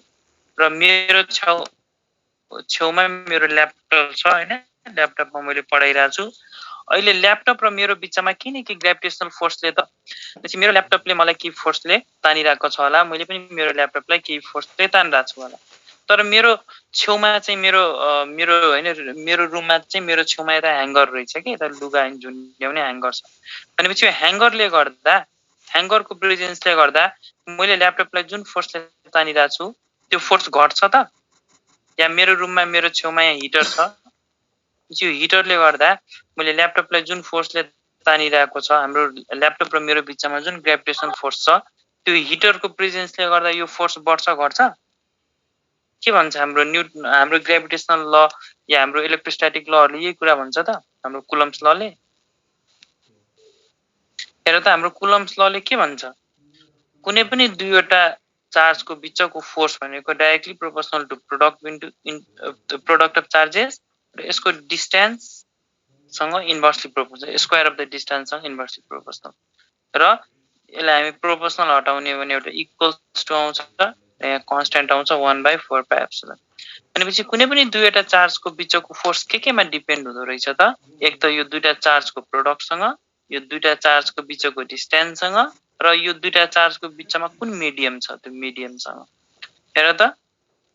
र मेरो छेउमा मेरो ल्यापटप छ हैन ल्यापटपमा मैले पढाइरहेको छु अहिले ल्यापटप र मेरो बिचमा किन के ग्रेभिटेसनल फोर्सले त त्यसै मेरो ल्यापटपले मलाई के फोर्सले तानिरहेको छ होला मैले पनि मेरो ल्यापटपलाई के फोर्सले तानिरहेको छु होला तर मेरो छेउमा चाहिँ मेरो हैन मेरो रुममा चाहिँ मेरो छेउमा एउटा ह्याङ्गर रहेछ के त लुगा झुन्ड्याउने ह्याङ्गर छ भनेपछि यो ह्याङ्गरले गर्दा ह्याङ्गरको प्रेजेन्सले गर्दा मैले ल्यापटपलाई जुन फोर्सले तानिरहेको छु त्यो फोर्स घट्छ त या मेरो रुममा मेरो छेउमा यहाँ हिटर छ यो हिटरले गर्दा मैले ल्यापटपलाई जुन फोर्सले तानिरहेको छ हाम्रो ल्यापटप र मेरो बिचमा जुन ग्रेभिटेसन फोर्स छ त्यो हिटरको प्रेजेन्सले गर्दा यो फोर्स बढ्छ घट्छ के भन्छ हाम्रो ग्रेभिटेसनल ल या हाम्रो इलेक्ट्रोस्ट्याटिक लहरुले यही कुरा भन्छ त हाम्रो कुलम्ब्स लले हेर त हाम्रो कुलम्ब्स लले के भन्छ कुनै पनि दुईवटा चार्जको बीचको फोर्स भनेको directly proportional to product of charges र यसको डिस्टेन्स सँग inversely proportional square of the distance सँग इन्भर्सली प्रोपोर्सनल र यसलाई हामी प्रोपोर्सनल हटाउने भने एउटा इक्वल्स टु आउँछ यहाँ कन्स्ट्यान्ट आउँछ 1/4 पाइ एप्सिलन भनेपछि कुनै पनि दुईवटा चार्जको बीचको फोर्स केमा डिपेन्ड हुँदो रहेछ त एक त यो दुईटा चार्जको प्रोडक्ट सँग यो दुईटा चार्जको बीचको डिस्टेन्स सँग र यो दुईटा चार्जको बीचमा कुन मिडियम छ त्यो मिडियम सँग हेर त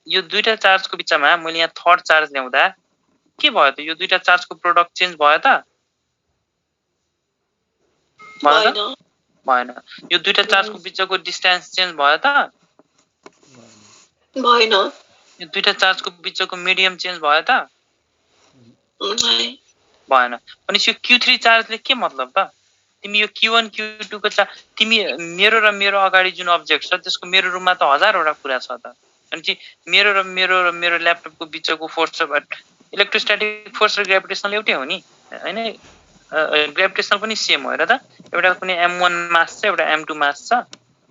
यो दुईटा चार्जको बीचमा मैले यहाँ थर्ड चार्ज ल्याउँदा के भयो त यो दुईटा चार्जको प्रोडक्ट चेन्ज भयो त भएन यो दुईटा चार्जको बीचको डिस्टेन्स चेन्ज भयो त भएन यो दुईटा चार्जको बीचको मिडियम चेन्ज भयो त भएन अनि यो q3 चार्जले के मतलब त तिमी यो Q1 Q2 को तिमी मेरो र मेरो अगाडि जुन अब्जेक्ट छ त्यसको मेरो रुममा त हजारवटा कुरा छ त अनि मेरो र मेरो ल्यापटपको बिचको फोर्स अफ इलेक्ट्रोस्ट्याटिक फोर्स र ग्रेभिटेसनल एउटै हो नि हैन ग्रेभिटेसनल पनि सेम हो हेर त एउटा कुनै m1 मास छ एउटा m2 मास छ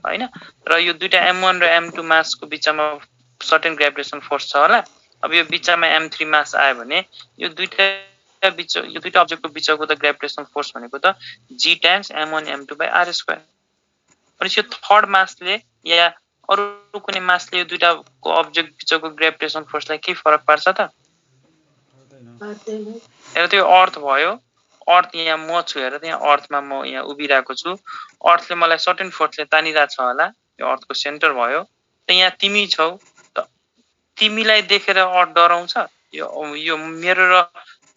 हैन र यो दुईटा m1 र m2 मासको बिचमा सर्टेन ग्रेभिटेसनल फोर्स छ होला अब यो बिचमा m3 मास आयो भने यो दुईटा अब्जेक्टको बिचको त ग्रेभिटेसनल फोर्स भनेको त g times m1 m2 by r2 अनि यो थर्ड मासले या अरु कुनै मासले यो दुईटाको अब्जेक्ट बिचको ग्रेभिटेसनल फोर्सलाई के फरक पार्छ त हेर त्यो अर्थ भयो अर्थ यहाँ म छु हेर त्यहाँ अर्थमा म यहाँ उभिरहेको छु अर्थले मलाई सर्टेन फोर्सले तानिरहेको छ होला यो अर्थको सेन्टर भयो त यहाँ तिमी छौ त तिमीलाई देखेर अर्थ डराउँछ यो मेरो र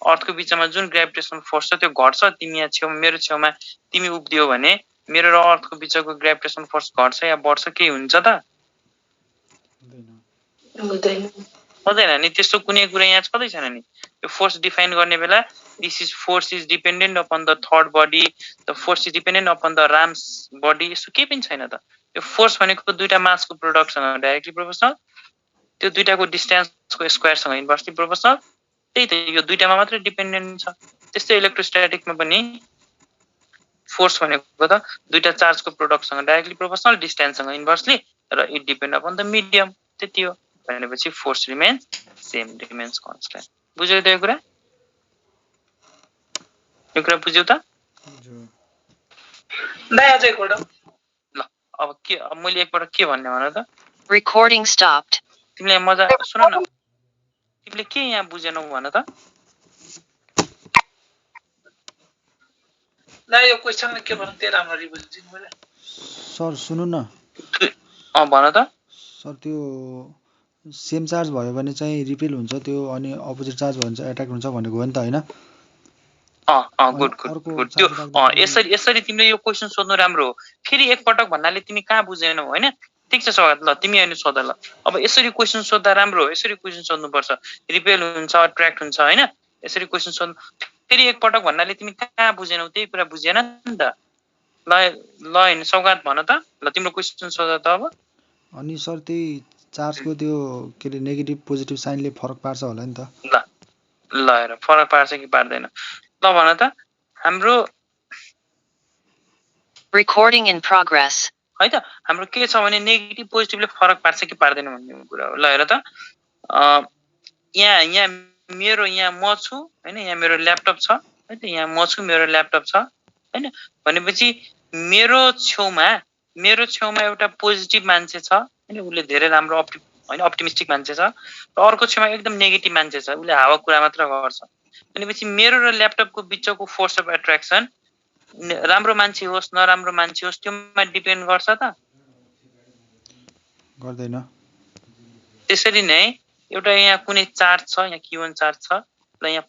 अर्थको बिचमा जुन ग्रेभिटेसनल फोर्स छ त्यो घट्छ तिमी यहाँ छेउमा मेरो छेउमा तिमी उभिदियौ भने मेरो र अर्थको बिचको ग्रेभिटेसनल फोर्स घट्छ या बढ्छ के हुन्छ त हुँदैन नि त्यस्तो कुनै कुरा यहाँ छँदै छैन नि यो फोर्स डिफाइन गर्ने बेला force is dependent upon the third body the force is dependent upon the राम्स बडी यस्तो केही पनि छैन त यो फोर्स भनेको दुईटा मासको प्रोडक्टसँग डाइरेक्टली प्रोपोर्सनल त्यो दुईटाको डिस्टेन्सको स्क्वायरसँग इन्भर्सली प्रोपोर्सनल त्यही त यो दुईटामा मात्रै डिपेन्डेन्ट छ त्यस्तै इलेक्ट्रोस्ट्याटिकमा पनि फोर्स भनेको त दुईटा चार्जको प्रोडक्टसँग डाइरेक्टली प्रोपोर्सनल डिस्टेन्ससँग इन्भर्सली र it depend upon the medium त्यति हो भनेपछि force remains same remains constant बुझ्यौ त यो कुरा बुझ्यौ त दाइ अझै एकपल्ट ल अब मैले एकपल्ट के भन्ने भन त Recording stopped. तिमीले मजा सुन न तिमीले के यहाँ बुझेनौ भन त दाइ यो क्वेशनले के भन्नु त्यही राम्ररी बुझिदिनु मैले सर सुन्नु न भन त सर त्यो सेम चार्ज भयो भने चाहिँ रिपेल हुन्छ त्यो अनि अपोजिट चार्ज भयो भने चाहिँ एट्र्याक्ट हुन्छ भनेको हो नि त हैन गुड त्यो यसरी तिमीले यो क्वेशन सोध्नु राम्रो हो फेरि एकपटक भन्नाले तिमी कहाँ बुझेनौ हैन ठीक छ स्वागत ल तिमी अहिले सोध ल अब यसरी क्वेशन सोध्दा राम्रो हो यसरी क्वेशन सोध्नुपर्छ रिपेल हुन्छ अट्र्याक्ट हुन्छ हैन यसरी क्वेशन सोध्नु फेरि एकपटक भन्नाले तिमी कहाँ बुझेनौ त्यही कुरा बुझेन नि त ल हैन सौगात भन त ल तिम्रो क्वेशन सोध त अब अनि सर त्यही चार्जको त्यो के रे नेगेटिभ पोजिटिभ साइनले फरक पार्छ होला नि त ल हेर फरक पार्छ कि पार्दैन ल भन त हाम्रो Recording in progress. है त हाम्रो के छ भने नेगेटिभ पोजिटिभले फरक पार्छ कि पार्दैन भन्ने कुरा हो ल हेर त यहाँ मेरो यहाँ म छु हैन यहाँ मेरो ल्यापटप छ है त यहाँ म छु मेरो ल्यापटप छ हैन भनेपछि मेरो छेउमा एउटा पोजिटिभ मान्छे छ हैन उले धेरै राम्रो अप्टिमिस्टिक मान्छे छ र अर्को छेउमा एकदम नेगेटिभ मान्छे छ उले हावा कुरा मात्र गर्छ भनेपछि मेरो र ल्यापटपको बिचको फोर्स अफ एट्र्याक्सन राम्रो मान्छे होस् नराम्रो मान्छे होस् त्योमा डिपेन्ड गर्छ त गर्दैन त्यसरी नै एउटा यहाँ कुनै चार्ज छ यहाँ Q1 चार्ज छ र यहाँ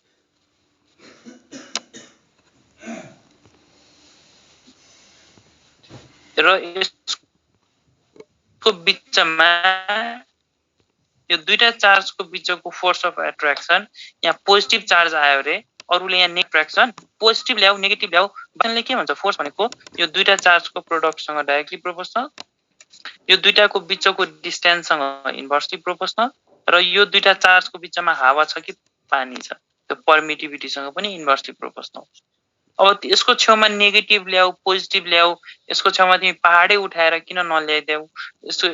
र यसको बिचमा यो दुईटा चार्जको बिचको फोर्स अफ एट्र्याक्सन यहाँ पोजिटिभ चार्ज आयो रे अरुले यहाँ नेगेटिभ एट्र्याक्सन पोजिटिभ ल्याउ नेगेटिभ ल्याउ भन्ने के भन्छ फोर्स भनेको यो दुईटा चार्जको प्रोडक्टसँग डाइरेक्टली प्रोपोर्सनल यो दुईटाको बिचको डिस्टेन्ससँग इन्भर्सली प्रोपोर्सनल र यो दुईटा चार्जको बिचमा हावा छ कि पानी छ त्यो पर्मिटिभिटीसँग पनि इन्भर्सली प्रोपोर्सनल अब यसको छेउमा नेगेटिभ ल्याउ पोजिटिभ ल्याउ यसको छेउमा तिमी पहाडै उठाएर किन नल्याइदेऊ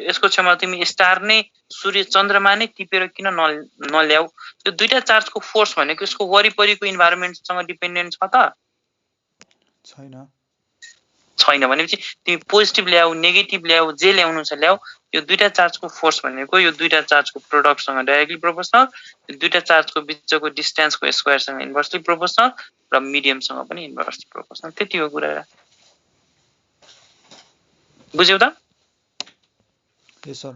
यसको छेउमा तिमी स्टार नै सूर्य चन्द्रमा नै टिपेर किन नल्याउ यो दुईटा चार्जको फोर्स भनेको यसको वरिपरिको इन्भाइरोमेन्टसँग डिपेन्डेन्ट छ त छैन भनेपछि तिमी पोजिटिभ ल्याउ नेगेटिभ ल्याउ जे ल्याउनु छ ल्याउ यो दुईटा चार्जको फोर्स भनेको यो दुईटा चार्जको प्रोडक्टसँग डाइरेक्टली प्रोपोर्सनल यो दुईटा चार्जको बिचको डिस्टेन्सको स्क्वायरसँग इन्भर्सली प्रोपोर्सनल र मिडियमसँग पनि इन्भर्सली प्रोपोर्सनल त्यति हो कुरा बुझ्यौ त सर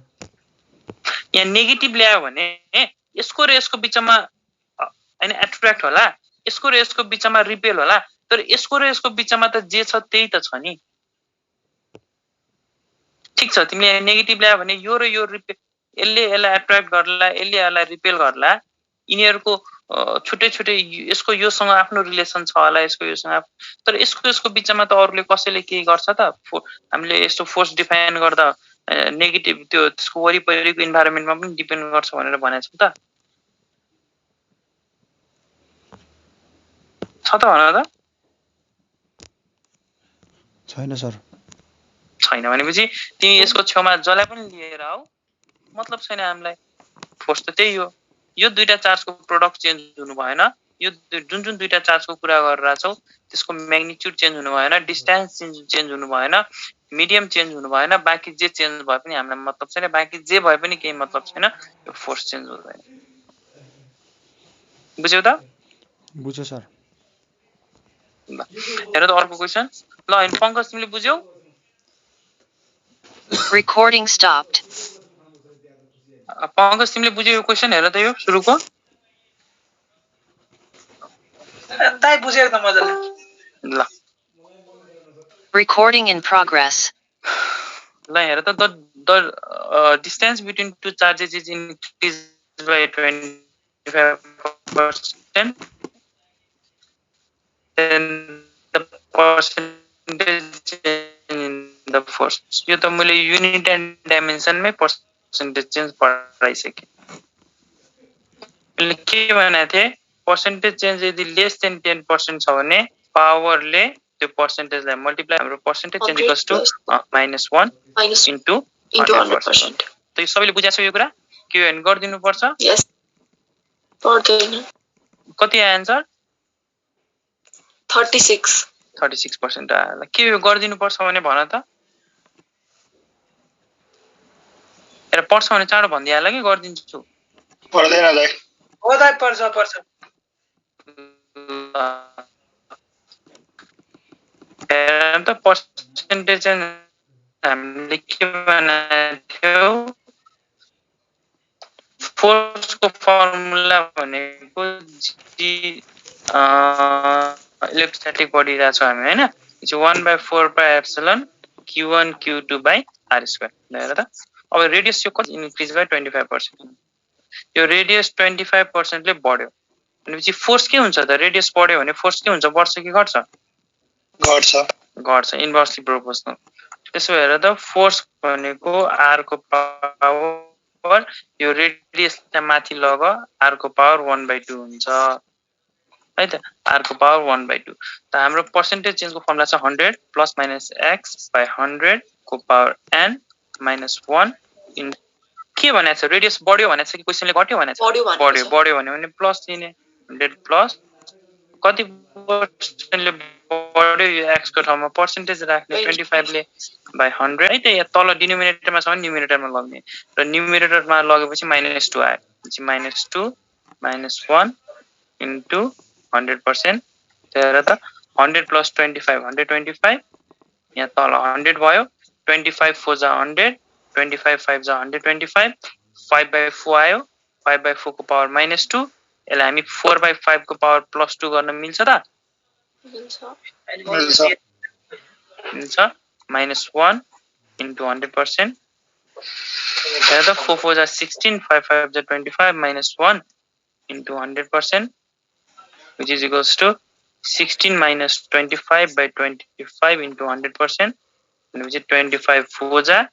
यहाँ नेगेटिभ ल्यायो भने यसको र यसको बिचमा हैन एट्र्याक्ट होला यसको र यसको बिचमा रिपेल होला तर यसको र यसको बिचमा त जे छ त्यही त छ नि ठीक छ तिमीले नेगेटिभ ल्यायो भने यो र यो रिपेल यसले यसलाई एट्र्याक्ट गर्ला यसले यसलाई रिपेल गर्ला यिनीहरुको छुट्टै छुट्टै यसको योसँग आफ्नो रिलेसन छ होला, यसको योसँग, तर यसको बीचमा त अरूले कसैले के गर्छ त? हामीले यस्तो फोर्स डिफाइन गर्दा नेगेटिभ त्यो त्यसको वरिपरिको इन्भाइरोमेन्टमा पनि डिपेन्ड गर्छ भनेर भनेको छ त? छ त भन त? छैन सर। छैन भनेपछि तिमी यसको छेउमा जसलाई पनि लिएर आऊ, मतलब छैन हामीलाई। फोर्स त त्यही हो। यो दुईटा चार्जको प्रोडक्ट चेन्ज हुनु भएन, यो जुन दुईटा चार्जको कुरा गरिरहेको छौ त्यसको म्याग्निट्युड चेन्ज हुनु भएन, डिस्टेन्स चेन्ज हुनु भएन, मिडियम चेन्ज हुनु भएन, बाँकी जे चेन्ज भए पनि हामीलाई मतलब छैन, बाँकी जे भए पनि केही मतलब छैन, यो फोर्स चेन्ज हुँदैन। बुझ्यौ त? बुझ्यो सर। ल हेर त अर्को क्वेसन। ल हैन पंकज तिमीले बुझ्यौ? Recording stopped. पंकज तिमीले बुझ्यौ यो क्वेसन? हेर त यो सुरुको। दाइ बुझेर त मजाले। ल Recording in progress. ल हेर त the distance between two charges is increased by 25%, then the percentage in the force. यो त मैले युनिट एन्ड डाइमेन्सनमै पर्सेन्टेज चेन्ज पढाइसके। मैले के भनेको थिएँ, पर्सेन्टेज चेन्ज यदि लेस देन 10% छ भने पावरले त्यो पर्सेन्टेजलाई मल्टिप्लाई, हाम्रो percentage change equals to -1 into 100%। त यो सबैले बुझाएको छ यो कुरा? के हो गरिदिनु पर्छ? यस पर्दैन। कति आयो आन्सर? 36% आयो। के हो गरिदिनु पर्छ भने भन त? हेर पर्छ भने चाँडो भनिदिहाल कि गरिदिन्छु। पर्दैन दाइ। हो दाइ पर्छ। हेर त पर्सेन्टेज हामीले के बनाएको फोर्सको फर्मुला भनेको जी इलेक्ट्रोस्टैटिक पढिरहेको छौँ हामी हैन? 1/4 q1 q2/r²। हेर त अब रेडियस यो कति इन्क्रिज भयो? 25%। यो रेडियस 25% ले बढ्यो भनेपछि फोर्स के हुन्छ त? रेडियस बढ्यो भने फोर्स के हुन्छ? बढ्छ कि घट्छ? घट्छ, इन्भर्सली प्रोपोर्सनल। त्यसो हेर त फोर्स भनेको r को पावर यो रेडियसलाई माथि लग, r को पावर 1/2 हुन्छ है त? r को पावर 1/2। त हाम्रो पर्सेन्टेज चेन्जको फर्मुला छ 100 प्लस माइनस x/100 को पावर n माइनस 1 इन के भनेको छ? रेडियस बढ्यो भनेको छ कि क्वेशनले घट्यो भनेको छ? बढ्यो भन्यो भने प्लस दिने, 100 प्लस कति पर्सेन्टले बढ्यो? यो x को ठाउँमा पर्सेन्टेज राख्ने 25 ले बाइ 100 है त। यहाँ तल डिनोमिनेटरमा छ भने न्युमिनेटरमा लग्ने, र न्युमिनेटरमा लगेपछि -2 आयो। -2 -1 इन्टु 100%। हेर त 100 प्लस 25 125, यहाँ तल 100 भयो, 25 4 जा 100, 25 5 जा 125, 5/4 आयो, 5/4 को पावर -2। यसलाई हामी 4/5 को पावर +2 गर्न मिल्छ त? मिल्छ। -1 इन्टु 100%। हेर त 4 4 जा 16, 5 5 जा 25, -1 into 100%, which is equals to 16 minus 25/25 into 100%, which is 25 4 जा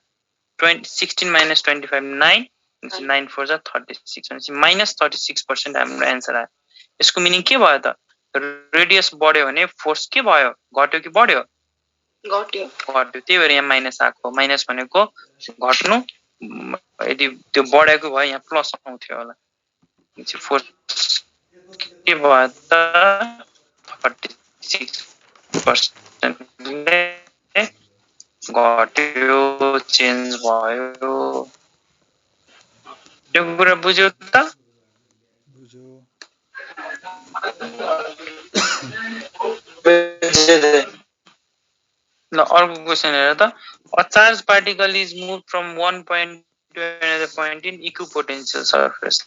16 minus 25 9, which is 9 4 जा 36, which is -36% हाम्रो आन्सर आयो। यसको मिनिङ के भयो त? रेडियस बढ्यो भने फोर्स के भयो? घट्यो कि बढ्यो? घट्यो। त्यही भएर यहाँ माइनस आएको। माइनस भनेको घट्नु, यदि त्यो बढेको भए यहाँ प्लस आउँथ्यो होला। फोर्स के भयो त? 36% घट्यो, चेन्ज भयो। यो कुरा बुझ्यौ त? बुझ्यो। ल अर्को क्वेशन हेर त। A charged particle is moved from one point to another point in equipotential surface.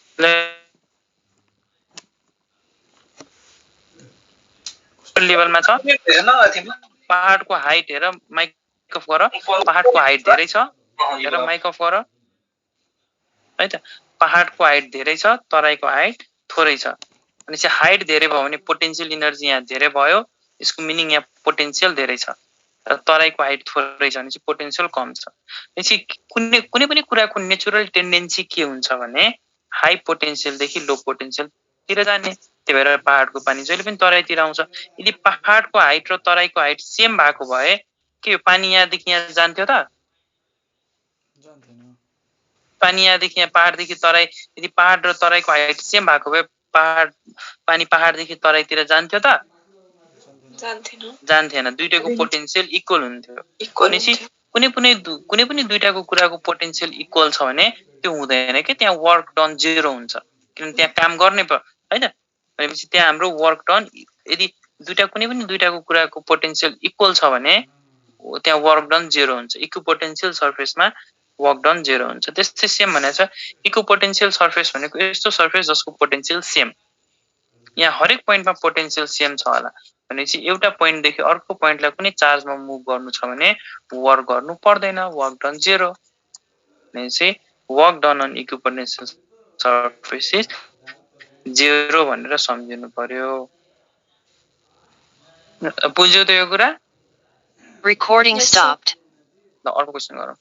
लेभलमा छ। पहाडको हाइट हेर, माइक अफ गर। पहाडको हाइट धेरै छ, हेर माइक अफ गर है त। पहाडको हाइट धेरै छ, तराईको हाइट थोरै छ। भनेपछि हाइट धेरै भयो भने पोटेन्शियल इनर्जी यहाँ धेरै भयो, यसको मिनिङ यहाँ पोटेन्शियल धेरै छ र तराईको हाइट थोरै छ भने चाहिँ पोटेन्शियल कम छ। भनेपछि कुनै पनि कुराको नेचुरल टेन्डेन्सी के हुन्छ भने हाई पोटेन्शियलदेखि लो पोटेन्शियलतिर जाने। त्यही भएर पहाडको पानी जहिले पनि तराईतिर आउँछ। यदि पहाडको हाइट र तराईको हाइट सेम भएको भए के पानी यहाँदेखि यहाँ जान्थ्यो त? पानी यहाँदेखि यहाँ पहाडदेखि तराई, यदि पहाड र तराईको हाइट सेम भएको भए पानी पहाडदेखि तराईतिर जान्थ्यो त? जान्थेन। दुईटैको पोटेन्शियल इक्वल हुन्थ्यो। भनेपछि कुनै पनि दुईटाको कुराको पोटेन्शियल इक्वल छ भने त्यो हुँदैन कि त्यहाँ वर्क डन जेरो हुन्छ, किनभने त्यहाँ काम गर्ने हैन। भनेपछि त्यहाँ हाम्रो वर्क डन, यदि कुनै पनि दुईटाको कुराको पोटेन्शियल इक्वल छ भने त्यहाँ वर्क डन जेरो हुन्छ। इक्विपोटेन्शियल सर्फेसमा वर्क डन जेरो हुन्छ। त्यस्तै सेम भनेको छ इक्विपोटेन्शियल सर्फेस भनेको यस्तो सर्फेस जसको पोटेन्शियल सेम। यहाँ हरेक पोइन्टमा पोटेन्शियल सेम छ होला भनेपछि एउटा पोइन्टदेखि अर्को पोइन्टलाई कुनै चार्जमा मुभ गर्नु छ भने वर्क गर्नु पर्दैन, वर्क डन जेरो। भनेपछि work done on equipotential surface is zero भनेर सम्झिनु पर्यो। बुझ्यौ त यो कुरा? Recording stopped. ल अर्को क्वेशन गरौँ।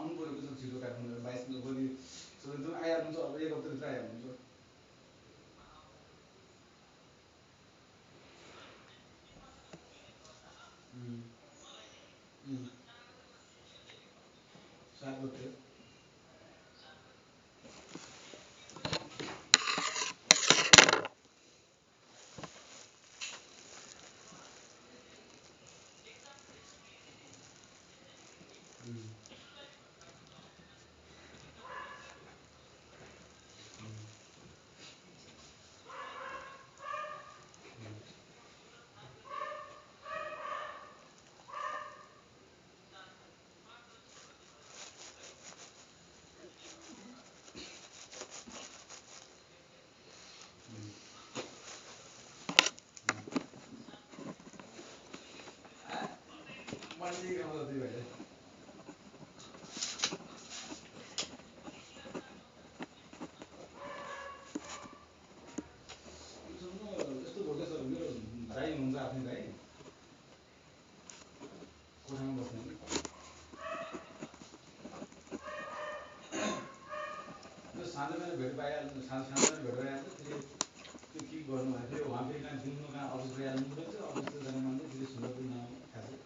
आउनु परेको छ छिटो काठमाडौँ 22 बजी सोध्नु आइहाल्नुहुन्छ अब एक हप्ताभित्र आइहाल्नुहुन्छ। सात बजे मान्छे काम गर्दै भइले यस्तो भोल्टेज छ मेरो दाइ हुन्छ आफ्नै दाइ कोठामा बस्ने कि त्यो साँझ मेरो भेट पाइहाल्नु साँझ भेट भइहाल्छ फेरि त्यो के गर्नु भने फेरि उहाँ फेरि कहाँ दिउँसो कहाँ अफिस गइहाल्नु पर्छ अफिसतिर जाने मान्छे फेरि सुन्दरपुर नआउनु खासै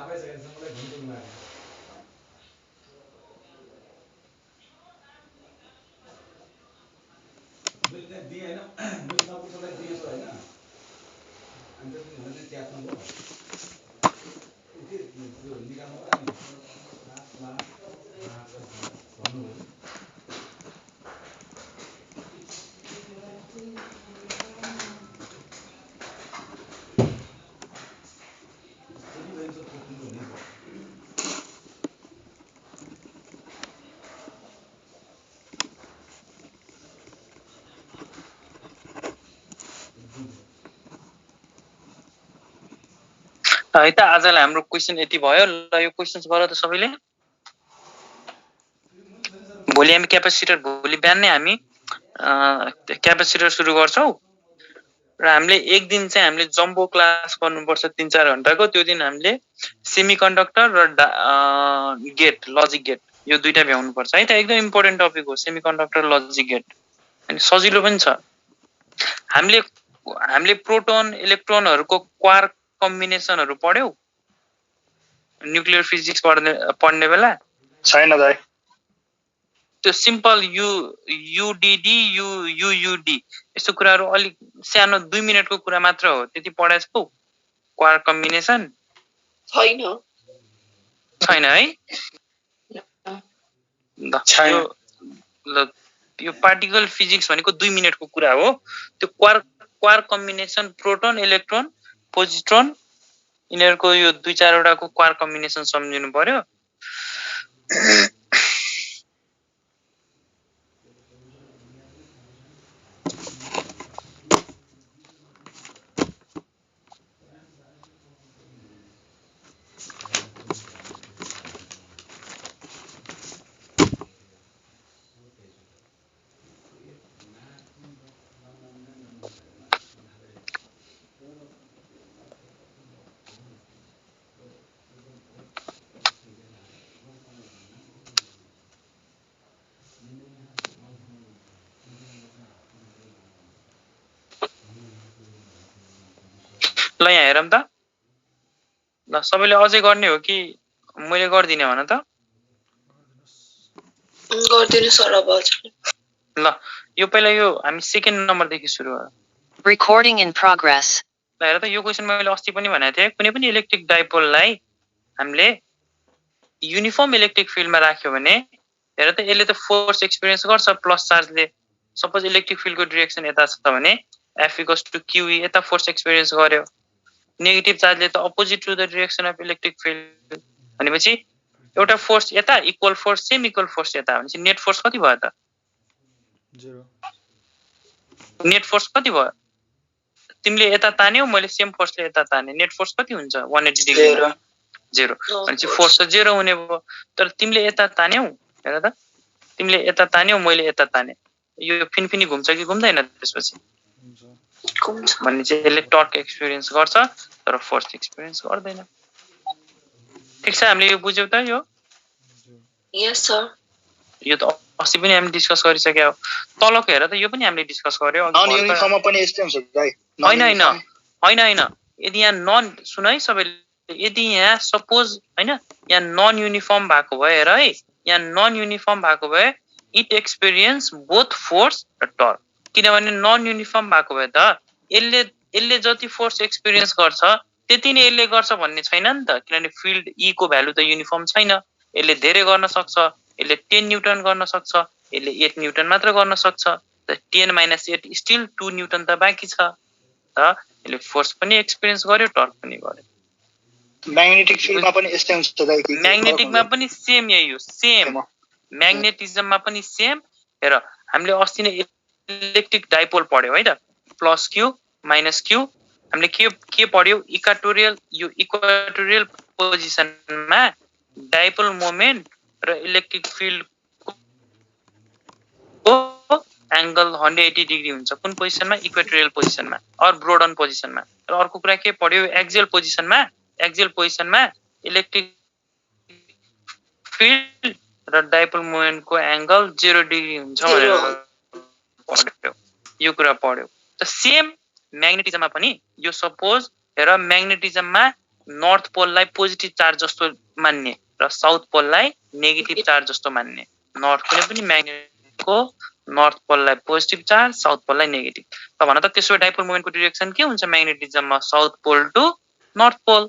आफै सकेपछि मलाई घुम्नु लाग्यो मैले त्यहाँ दिएँ होइन मैले सबै दिएँ त होइन अनि त्यसपछि भने ट्याप्नु भयो के त्यो निकाल्नु पर्यो नि भन्नुभयो है त आजलाई हाम्रो क्वेसन यति भयो ल यो क्वेसन्स गर त सबैले भोलि हामी क्यापेसिटर भोलि बिहान नै हामी क्यापेसिटर सुरु गर्छौं र हामीले एक दिन चाहिँ हामीले जम्बो क्लास गर्नुपर्छ 3-4 घण्टाको त्यो दिन हामीले सेमिकन्डक्टर र गेट लजिक गेट यो दुईटा भ्याउनु पर्छ है त एकदम इम्पोर्टेन्ट टपिक हो सेमिकन्डक्टर लजिक गेट अनि सजिलो पनि छ हामीले प्रोटोन इलेक्ट्रोनहरुको क्वार्क कम्बिनेसनहरु पढ्यौ न्युक्लियर फिजिक्स पढ्ने बेला छैन दाइ त्यो सिम्पल युडीडी युयुडी यस्तो कुराहरु अलि सानो 2 मिनेटको कुरा मात्र हो त्यति पढाछौ क्वार्क कम्बिनेसन छैन है यो पार्टिकल फिजिक्स भनेको 2 मिनेटको कुरा हो त्यो क्वार्क कम्बिनेसन प्रोटोन इलेक्ट्रोन पोजिट्रोन यिनीहरुको यो 2-4 वटाको क्वार्क कम्बिनेसन सम्झिनु पर्यो ल यहाँ हेरौँ त ल सबैले अझै गर्ने हो कि मैले गर्दिने भन त गर्दिनु सर अब ल यो पहिला यो हामी सेकेन्ड नम्बर देखि सुरु गरौँ Recording in progress. ल हेर त यो क्वेशन मैले अस्ति पनि भनेको थिएँ कुनै पनि इलेक्ट्रिक डाइपोललाई हामीले युनिफर्म इलेक्ट्रिक फिल्डमा राख्यो भने हेर त यसले त फोर्स एक्सपीरियन्स गर्छ प्लस चार्जले सपोज इलेक्ट्रिक फिल्डको डाइरेक्सन यता छ भने F = QE यता फोर्स एक्सपीरियन्स गर्यो नेगेटिभ चार्जले त opposite to the direction of electric field भनेपछि एउटा फोर्स यता equal force same equal force यता भनेपछि नेट फोर्स कति भयो त 0 नेट फोर्स कति भयो तिमीले यता तान्यौ मैले सेम फोर्सले यता ताने नेट फोर्स कति हुन्छ 180 डिग्री 0 भनेपछि फोर्स त 0 हुने भयो तर तिमीले यता तान्यौ हेर त तिमीले यता तान्यौ मैले यता ताने यो फिनफिनी घुम्छ कि घुम्दैन त्यसपछि भन्ने चाहिँ यसले टर्क एक्सपीरियन्स गर्छ तर फोर्स एक्सपीरियन्स गर्दैन ठीक छ हामीले यो बुझ्यौ त यो यस सर यो त अस्ति पनि हामी डिस्कस गरिसक्यौ तलको हेर त यो पनि हामीले डिस्कस गर्यौ नन युनिफर्ममा पनि यस्तै हुन्छ दाइ हैन यदि यहाँ नन सुन है सबैले यदि यहाँ सपोज हैन यहाँ नन युनिफर्म भएको भए हेर है यहाँ नन युनिफर्म भएको भए इट एक्सपीरियन्स बोथ फोर्स र टर्क किनभने नन युनिफर्म भएको भए त यसले जति फोर्स एक्सपीरियन्स गर्छ त्यति नै यसले गर्छ भन्ने छैन नि त किनभने फिल्ड E को भ्यालु त युनिफर्म छैन यसले धेरै गर्न सक्छ यसले 10 न्यूटन गर्न सक्छ यसले 8 न्यूटन मात्र गर्न सक्छ त 10 - 8 स्टिल 2 न्यूटन त बाँकी छ त यसले फोर्स पनि एक्सपीरियन्स गर्यो टर्क पनि गर्यो म्याग्नेटिक फिल्डमा पनि यस्तै हुन्छ दाइ म्याग्नेटिकमा पनि सेम यही हो सेम म्याग्नेटिजममा पनि सेम हेर हामीले अस्ति नै इलेक्ट्रिक डाइपोल पढ्यौ है त प्लस क्यू माइनस क्यू हामीले के पढ्यौ इक्वाटोरियल पोजिसनमा डाइपोल मोमेन्ट र इलेक्ट्रिक फिल्ड को एंगल 180 डिग्री हुन्छ कुन पोजिसनमा इक्वाटोरियल पोजिसनमा अर ब्रोडन पोजिसनमा र अर्को कुरा के पढ्यौ एक्सियल पोजिसनमा इलेक्ट्रिक फिल्ड र डाइपोल मोमेन्ट को एंगल 0 डिग्री हुन्छ भनेर पढ्यौ यो कुरा पढ्यौ त सेम म्याग्नेटिजममा पनि यो सपोज हेर म्याग्नेटिजममा नर्थ पोललाई पोजिटिभ चार्ज जस्तो मान्ने र साउथ पोललाई नेगेटिभ चार्ज जस्तो मान्ने। नर्थ कुनै पनि म्याग्नेटको नर्थ पोललाई पोजिटिभ चार्ज, साउथ पोललाई नेगेटिभ। त भन त त्यसो डाइपोल मोमेन्टको डिरेक्सन के हुन्छ म्याग्नेटिजममा? South pole to north pole.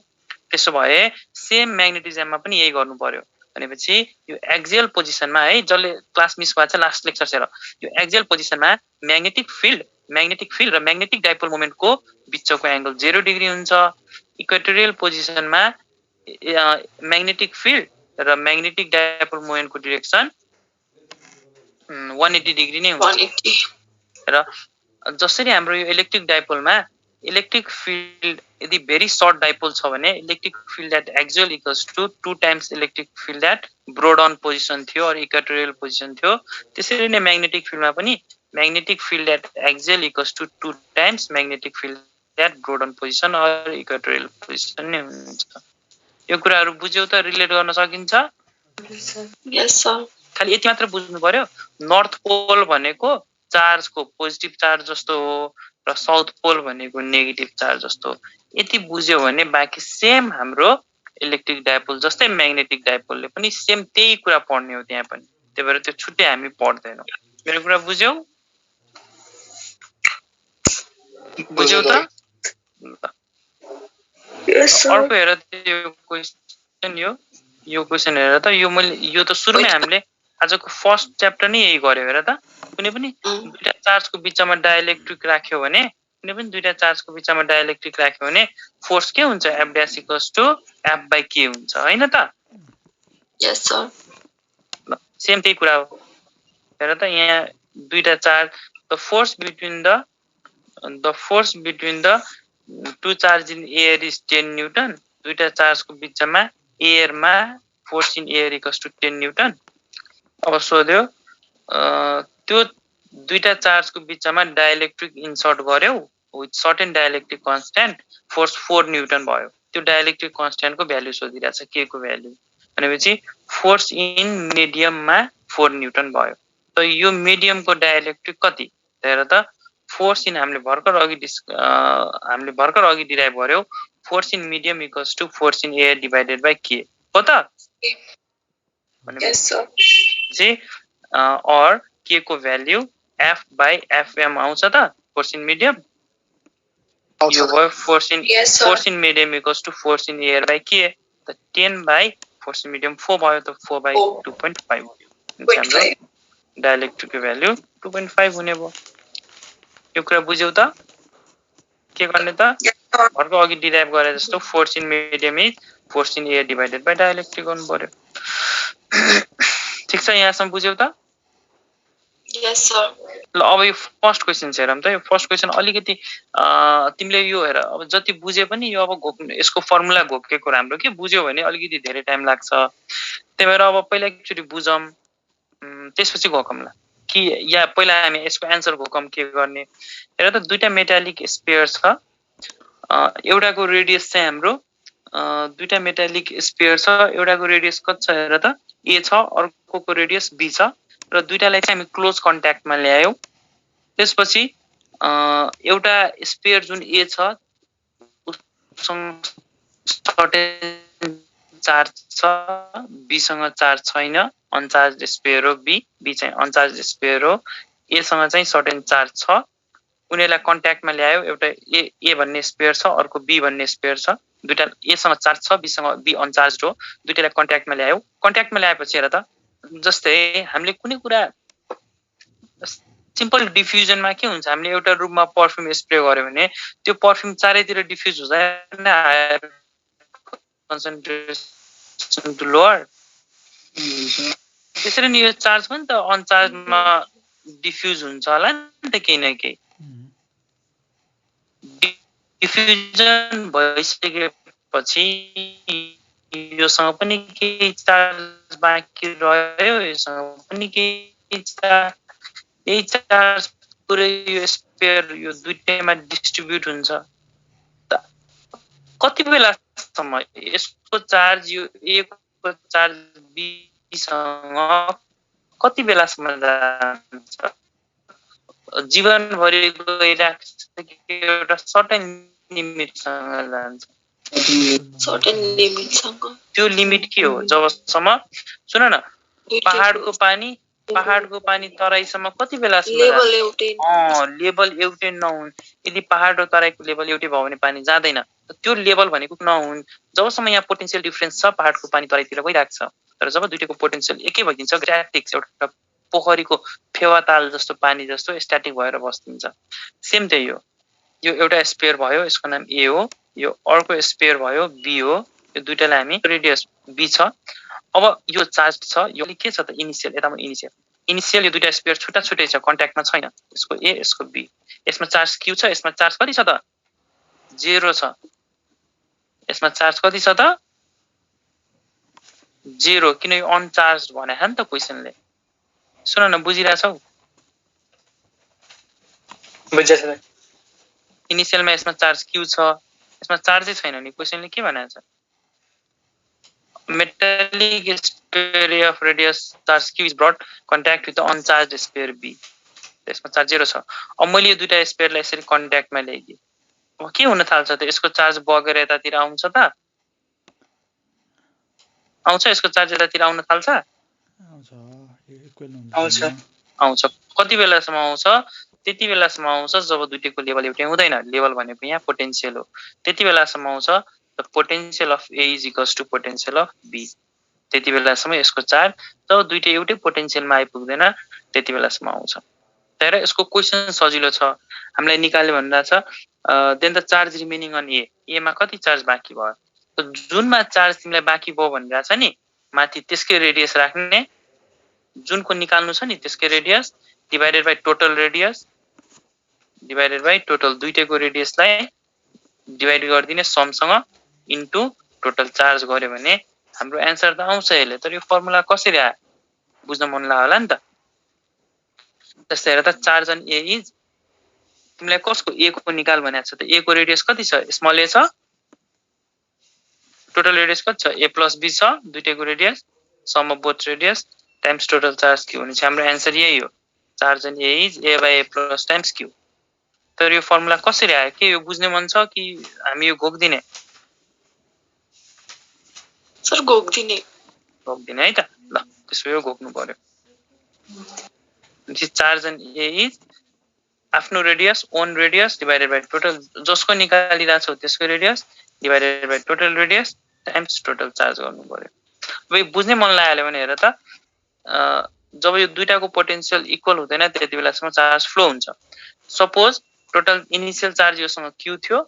त्यसो भए सेम म्याग्नेटिजममा पनि यही गर्नु पर्यो। भनेपछि यो एक्सियल पोजिसनमा है, जसले क्लास मिस भएको छ लास्ट लेक्चर सेर, यो एक्सियल पोजिसनमा म्याग्नेटिक फिल्ड र म्याग्नेटिक डाइपोल मोमेन्टको बिचको एंगल 0 डिग्री हुन्छ। इक्वेटोरियल पोजिसनमा म्याग्नेटिक फिल्ड र म्याग्नेटिक डाइपोल मोमेन्टको डिरेक्सन 180 डिग्री नै हुन्छ। र जसरी हाम्रो यो इलेक्ट्रिक डाइपोलमा इलेक्ट्रिक फिल्ड यदि भेरी सर्ट डाइपोल छ भने electric field at axial equals to 2 times electric field at broad on position थियो और इक्वेटोरियल पोजिसन थियो। त्यसरी नै म्याग्नेटिक फिल्डमा पनि magnetic field at axial equals to 2 times magnetic field at broad on position और इक्वेटोरियल पोजिसन नै हुन्छ। यो कुराहरु बुझ्यौ त? रिलेट गर्न सकिन्छ? Yes sir. खाली यति मात्र बुझ्नु पर्यो, नर्थ पोल भनेको चार्जको पोजिटिभ चार्ज जस्तो हो र साउथ पोल भनेको नेगेटिभ चार्ज जस्तो हो। यति बुझ्यो भने बाँकी सेम हाम्रो इलेक्ट्रिक डाइपोल जस्तै म्याग्नेटिक डाइपोलले पनि सेम त्यही कुरा पढ्ने हो त्यहाँ पनि। त्यही भएर त्यो छुट्टै हामी पढ्दैनौँ। मेरो कुरा बुझ्यौ? बुझ्यौ त? अर्को हेर यो क्वेशन, यो क्वेशन हेर त। यो त सुरुमै हामीले आजको फर्स्ट च्याप्टर नै यही गर्यो। हेर त, कुनै पनि दुईटा चार्जको बिचमा डाइलेक्ट्रिक राख्यो भने फोर्स के हुन्छ? F dash equals to F by K हुन्छ, हैन त? Yes sir. सेम त्यही कुरा हो। हेर त, यहाँ दुईटा charge, the force between the two charge in air is 10 newton. दुईटा चार्जको बिचमा एयरमा force in air equals to 10 newton. अब सोध्यो त्यो दुईटा चार्जको बिचमा डाइलेक्ट्रिक इन्सर्ट गर्यौ with certain dielectric constant, force 4 newton भयो। त्यो डाइलेक्ट्रिक कन्स्ट्यान्टको भ्यालु सोधिरहेछ, के को भ्यालु भनेपछि फोर्स इन मिडियममा 4 न्यूटन भयो। त यो मिडियमको डाइलेक्ट्रिक कति? हेर त, फोर्स इन हामीले भर्खर अघि डिराइभ गर्यौ, force in medium equals to force in air divided by के हो त? Yes sir. और के को भ्यालु F by FM आउँछ त फोर्स इन मिडियम। यो भयो force in medium equals to force in air by K. त 10 बाइ फोर्स इन मिडियम 4 भयो, त 4 बाइ 2.5 हाम्रो डाइलेक्ट्रिकको भ्यालु 2.5 हुने भयो। यो कुरा बुझ्यौ त? के गर्ने त? भर्खर अघि डिराइभ गरे जस्तो force in medium is force in air divided by dielectric गर्नु पर्यो। ठीक छ, यहाँसम्म बुझ्यौ त? Yes sir. ल अब यो फर्स्ट क्वेशन हेरौँ त। यो फर्स्ट क्वेशन अलिकति तिमीले यो हेर, अब जति बुझे पनि यो अब यसको फर्मुला घोकेको राम्रो के, बुझ्यौ भने अलिकति धेरै टाइम लाग्छ। त्यही भएर अब पहिला एकचोटि बुझौँ, त्यसपछि घोकौँला कि या पहिला हामी यसको एन्सर घोकौँ के गर्ने। हेर त, दुईटा मेटालिक स्पेयर छ। एउटाको रेडियस चाहिँ हाम्रो दुईटा मेटालिक स्पेयर छ, एउटाको रेडियस कति छ हेर त, ए छ, अर्कोको रेडियस बी छ र दुईटालाई चाहिँ हामी क्लोज कन्ट्याक्टमा ल्यायौँ। त्यसपछि एउटा स्पेयर जुन ए छ उसँग चार्ज छ, बी सँग चार्ज छैन, अनचार्ज स्पेयर हो बी चाहिँ अनचार्ज स्पेयर हो। ए सँग चाहिँ सर्टेन चार्ज छ, उनीहरुलाई कन्ट्याक्टमा ल्यायो। एउटा ए भन्ने स्पेयर छ, अर्को बी भन्ने स्पेयर छ। दुईटा ए सँग चार्ज छ, बी अनचार्ज हो, दुईटालाई कन्ट्याक्टमा ल्यायो। कन्ट्याक्टमा ल्याएपछि हेर त, जस्तै हामीले कुनै कुरा सिम्पल डिफ्युजनमा के हुन्छ, हामीले एउटा रुममा पर्फ्युम स्प्रे गर्यो भने त्यो पर्फ्युम चारैतिर डिफ्युज हुँदैन, हायर कन्सन्ट्रेसन टु लोअर। त्यसरी नि यो चार्ज पनि त अनचार्जमा डिफ्युज हुन्छ होला नि त, केही न केही। डिफ्युजन भइसकेपछि योसँग पनि केही चार्ज बाँकी रह्यो, योसँग पनि केही चार्ज, यही चार्ज पुरै यो स्पेयर यो दुईटैमा डिस्ट्रिब्युट हुन्छ। कति बेलासम्म यसको चार्ज यो ए को चार्ज बी सँग कति बेलासम्म जान्छ? जीवनभरि गइराख्छ कि एउटा सर्टेन लिमिटसँग जान्छ? सर्टेन लिमिटसँग त्यो लिमिट के हो जबसम्म सुन न पहाडको पानी तराईसम्म कति बेलासम्म लेभल एउटै लेभल एउटै नहुन् यदि पहाड र तराईको लेभल एउटै भयो भने पानी जाँदैन त्यो लेभल भनेको नहुन् जबसम्म यहाँ पोटेन्शियल डिफरेन्स छ पहाडको पानी तराईतिर गइरहेको छ तर जब दुईटैको पोटेन्शियल एकै भइदिन्छ स्ट्याटिक्स एउटा पोखरीको फेवाताल जस्तो पानी जस्तो स्ट्याटिक भएर बस्दिन्छ सेम त्यही हो यो एउटा स्पेयर भयो यसको नाम ए हो यो अर्को स्पेयर भयो बी हो यो दुईटालाई हामी रेडियस बी छ अब यो चार्ज छ यो के छ त इनिशियल यतामा इनिशियल यो दुईटा स्पेयर छुट्टा छुट्टै छ कन्ट्याक्टमा छैन यसको ए यसको बी यसमा चार्ज क्यू छ यसमा चार्ज कति छ त 0 छ यसमा चार्ज कति छ त 0 किन यो अनचार्ज भने हैन त क्वेशनले सुन न बुझिराछौ बुझ्छ सर इनिशियलमा यसमा चार्ज क्यू छ यसमा चार्जै छैन नि क्वेशनले के भनेको छ metallic sphere of radius charge q is brought contact with the uncharged sphere b त्यसमा चार्ज 0 छ अब मैले यो दुईटा स्पेयरलाई यसरी कन्ट्याक्टमा ल्याइदिए अब के हुन थाल्छ त यसको चार्ज बगेर यतातिर आउँछ त आउँछ यसको चार्ज यतातिर आउन थाल्छ आउँछ कति बेलासम्म आउँछ त्यति बेलासम्म आउँछ जब दुईटैको लेभल एउटै हुँदैन लेभल भनेको यहाँ पोटेन्शियल हो त्यति बेलासम्म आउँछ the potential of A is equals to potential of B त्यति बेलासम्म यसको चार्ज जब दुईटै एउटै पोटेन्शियलमा आइपुग्दैन त्यति बेलासम्म आउँछ तर यसको क्वेशन सजिलो छ हामीलाई निकाल्ने भनिरहेछ then the charge remaining on A मा कति चार्ज बाँकी भयो त जुनमा चार्ज तिमीलाई बाँकी भयो भनिरहेछ नि माथि त्यसकै रेडियस राख्ने जुनको निकाल्नु छ नि त्यसकै radius divided by total radius divided by total दुईटैको रेडियसलाई डिवाइड गरिदिने समसँग इन्टु टोटल चार्ज गर्यो भने हाम्रो आन्सर त आउँछ यसले तर यो फर्मुला कसरी आयो बुझ्न मन लाग्यो होला नि त त्यस्तै हेर त चार्ज अन ए इज तिमीलाई कसको ए को निकाल भनेको छ त ए को रेडियस कति छ स्मल ए छ टोटल रेडियस कति छ ए प्लस बी छ दुईटैको radius sum of both radius times total charge Q भने हाम्रो आन्सर यही हो charge on A is A by A plus times Q तर यो फर्मुला कसरी आयो के यो बुझ्ने मन छ कि हामी यो घोक्दिने सर घोक्दिने है त ल त्यसो यो घोक्नु पर्यो चार्ज अन ए इज आफ्नो radius own radius divided by total जसको निकालिरहेको छौ त्यसको radius divided by total radius times total charge गर्नु पर्यो अब यो बुझ्ने मन लाग्यो भने हेर त जब यो दुईटाको पोटेन्शियल इक्वल हुँदैन त्यति बेलासम्म चार्ज फ्लो हुन्छ सपोज टोटल इनिशियल चार्ज योसँग क्यू थियो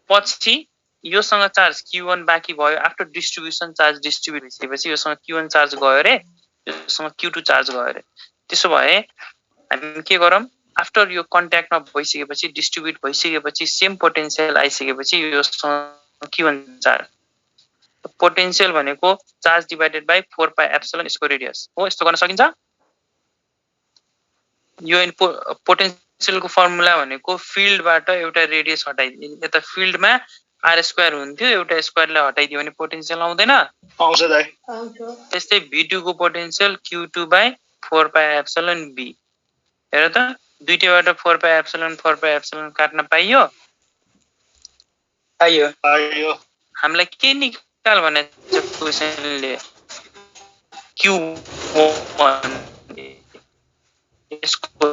पछि योसँग चार्ज q1 बाँकी भयो आफ्टर डिस्ट्रिब्युसन चार्ज डिस्ट्रिब्युट भइसकेपछि योसँग q1 चार्ज गयो रे योसँग q2 चार्ज गयो रे त्यसो भए हामी के गरौँ आफ्टर यो कन्ट्याक्टमा भइसकेपछि डिस्ट्रिब्युट भइसकेपछि सेम पोटेन्शियल आइसकेपछि योसँग q1 चार्ज पोटेन्शियल भनेको चार्ज डिवाइडेड बाइ 4 पाइ एप्सिलन यसको रेडियस हो यस्तो गर्न सकिन्छ यो पोटेन्शियलको फर्मुला भनेको फिल्डबाट एउटा रेडियस हटाइदिनु यता फिल्डमा r स्क्वायर हुन्थ्यो एउटा स्क्वायरलाई हटाइदियो भने पोटेन्शियल आउँदैन आउँछ दाइ त्यस्तै v2 को पोटेन्शियल q2 बाइ 4 पाइ एप्सिलन b हेर त दुईटैबाट 4 पाइ एप्सिलन काट्न पाइयो पाइयो हामीलाई के निकाल भने क्वेशनले q1 यसको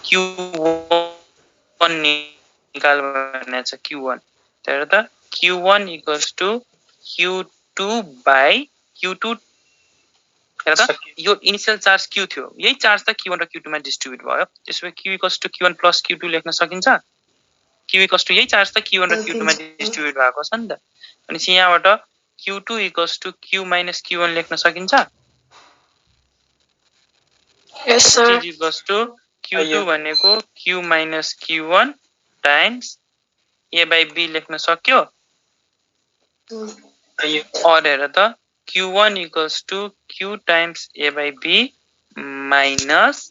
q1 निकाल भनेको छ q1 तर त q1 equals to q2 by q2 हेर त यो इनिशियल चार्ज q थियो यही चार्ज त q1 र q2 मा डिस्ट्रिब्युट भयो त्यसैले q equals to q1 plus q2 लेख्न सकिन्छ q इक्वल्स टु यही चार्ज त q1 र q2 मा डिस्ट्रिब्युट भएको छ नि त अनि यहाँबाट q2 equals to q minus q1 लेख्न सकिन्छ yes sir equals to q2 भनेको q minus q1 times a by b लेख्न सक्यो और हेर त q1 equals to q times a by b minus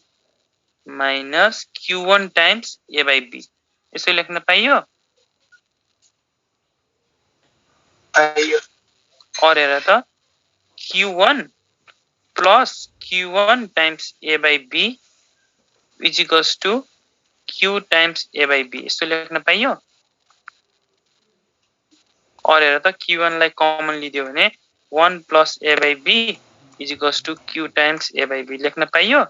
q1 times a by b यसो लेख्न पाइयो और हेर त q1 plus q1 times a by b is equals to q times a by b यसो लेख्न पाइयो और हेर त q1 लाई कमन लिदियो भने 1 + a/b = q टाइम्स a/b लेख्न पाइयो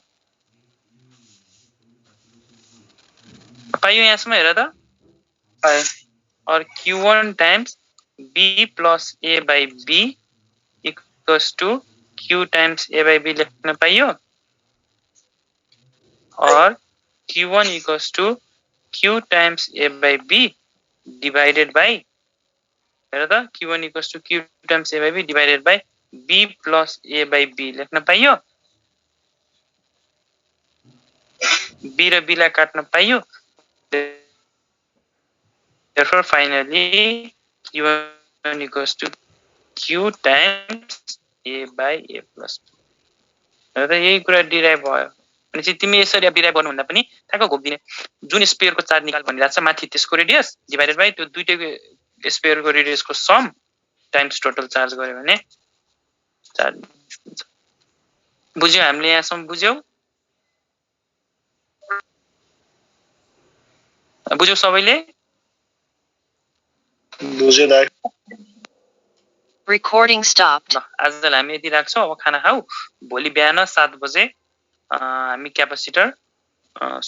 यहाँसम्म हेर त और q1 times b + a/b = q times a/b लेख्न पाइयो और q1 = q times a/b divided by हेर त q1 = q times a/b divided by b + a/b लेख्न पाइयो b र b लाई काट्न पाइयो therefore finally q1 = q times a/a plus b र यही कुरा डिराइभ भयो भनेपछि तिमी यसरी डिराइभ गर्नुभन्दा पनि ठ्याक्क घोक्दिने जुन स्पेयरको चार्ज निकाल भनिरहेको छ माथि त्यसको रेडियस डिवाइडेड बाइ त्यो दुईटैको स्पेयरको रेडियसको सम टाइम्स टोटल चार्ज गर्यो भने चार्ज बुझ्यौ हामीले यहाँसम्म बुझ्यौ सबैले बुझ्यो दाइ Recording stopped. आजलाई हामी यति राख्छौँ अब खाना खाऊ भोलि बिहान 7 बजे हामी क्यापासिटर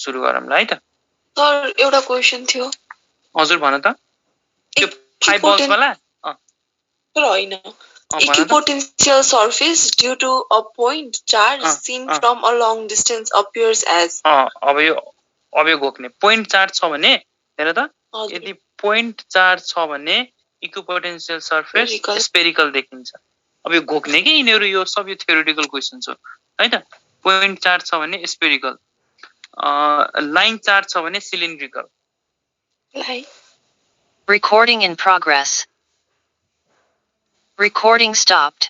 सुरु गरौँला है त सर एउटा क्वेशन थियो हजुर भन त त्यो 5 बल्स वाला तर हैन equipotential surface due to a point charge seen from a long distance appears as अब यो घोक्ने पोइन्ट चार्ज छ भने हेर त यदि पोइन्ट चार्ज छ भने इक्विपोटेन्शियल सरफेस स्फेरिकल देखिन्छ अब यो घोक्ने के यिनीहरु यो सब यो थ्योरेटिकल क्वेशन्स हो है त पोइन्ट चार्ज छ भने स्फेरिकल लाइन चार्ज छ भने cylindrical Recording in progress. Recording stopped.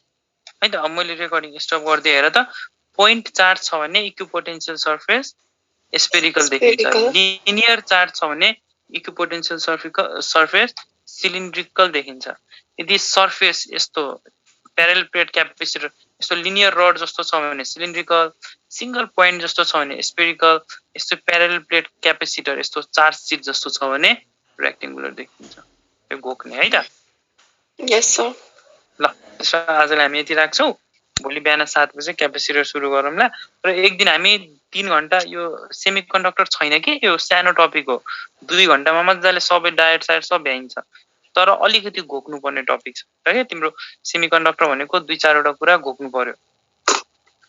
है त अब मैले रेकर्डिङ स्टप गर्दै हेर त पोइन्ट चार्ज छ भने इक्विपोटेन्शियल सरफेस स्फेरिकल देखिन्छ लिनियर चार्ज छ भने इक्विपोटेन्शियल सरफेस सिलिन्ड्रिकल देखिन्छ यदि सरफेस यस्तो प्यारेलल प्लेट क्यापेसिटर यस्तो लिनियर रड जस्तो छ भने सिलिन्ड्रिकल सिंगल पोइन्ट जस्तो छ भने स्फेरिकल यस्तो प्यारेलल प्लेट क्यापेसिटर यस्तो चार्ज शीट जस्तो छ भने रेक्टेंगुलर देखिन्छ यो घोक्ने है त यस सर ल आजलाई हामी यति राख्छौं भोलि बिहान 7 बजे क्यापेसिटर सुरु गरौँला र एक दिन हामी 3 घण्टा यो सेमिकन्डक्टर छैन के यो सानो टपिक हो 2 घण्टामा मज्जाले सबै डायट साइड सब भ्याइन्छ तर अलिकति घोक्नु पर्ने टपिक छ र के तिम्रो सेमिकन्डक्टर भनेको 2-4 वटा कुरा घोक्नु पर्यो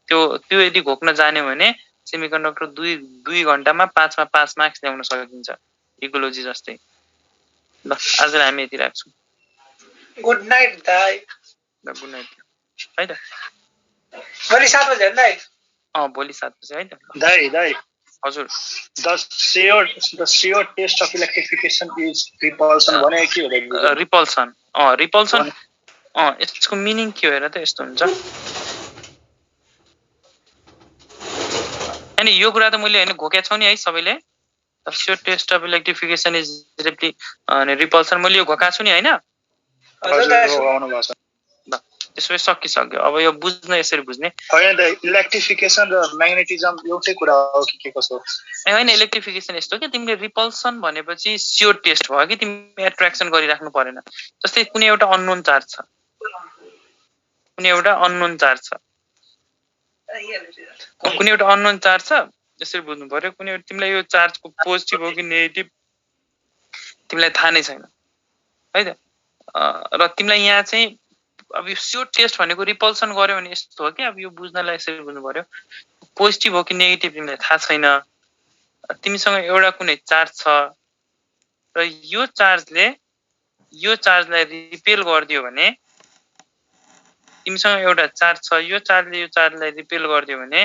त्यो यदि घोक्न जाने भने सेमिकन्डक्टर 2 घण्टामा 5 मा 5 मार्क्स ल्याउन सकिन्छ इकोलोजी जस्तै ल आजलाई हामी यति राख्छौं गुड नाइट दाइ गुड नाइट है त भोलि 7 बजे हैन दाइ भोलि 7 बजे है त दाइ हजुर the shear test of electrification is repulsion भने के हो रिपल्सन यसको मिनिङ के हो हेर त यस्तो हुन्छ अनि यो कुरा त मैले हैन घोकेको छु नि है सबैले the shear test of electrification is repulsion मैले यो घोका छु नि हैन हजुर आउनु भएको छ त्यसो सकिसक्यो अब यो बुझ्न यसरी बुझ्ने हैन त इलेक्ट्रिफिकेसन र म्याग्नेटिजम एउटै कुरा हो कि के कसो हैन इलेक्ट्रिफिकेसन यस्तो के तिमीले रिपल्सन भनेपछि स्योर टेस्ट भयो कि तिमी एट्र्याक्सन गरिराख्नु परेन जस्तै कुनै एउटा अननोन चार्ज छ कुनै एउटा अननोन चार्ज छ यसरी बुझ्नु पर्यो कुनै तिमीलाई यो चार्जको पोजिटिभ हो कि नेगेटिभ तिमीलाई थाहा नै छैन है त र तिमीलाई यहाँ चाहिँ अब यो स्योर टेस्ट भनेको रिपल्सन गर्यो भने यस्तो हो कि अब यो बुझ्नलाई यसरी बुझ्नु पर्यो पोजिटिभ हो कि नेगेटिभ तिमीलाई थाहा छैन तिमीसँग एउटा कुनै चार्ज छ र यो चार्जलाई रिपेल गरिदियो भने तिमीसँग एउटा चार्ज छ यो चार्जलाई रिपेल गरिदियो भने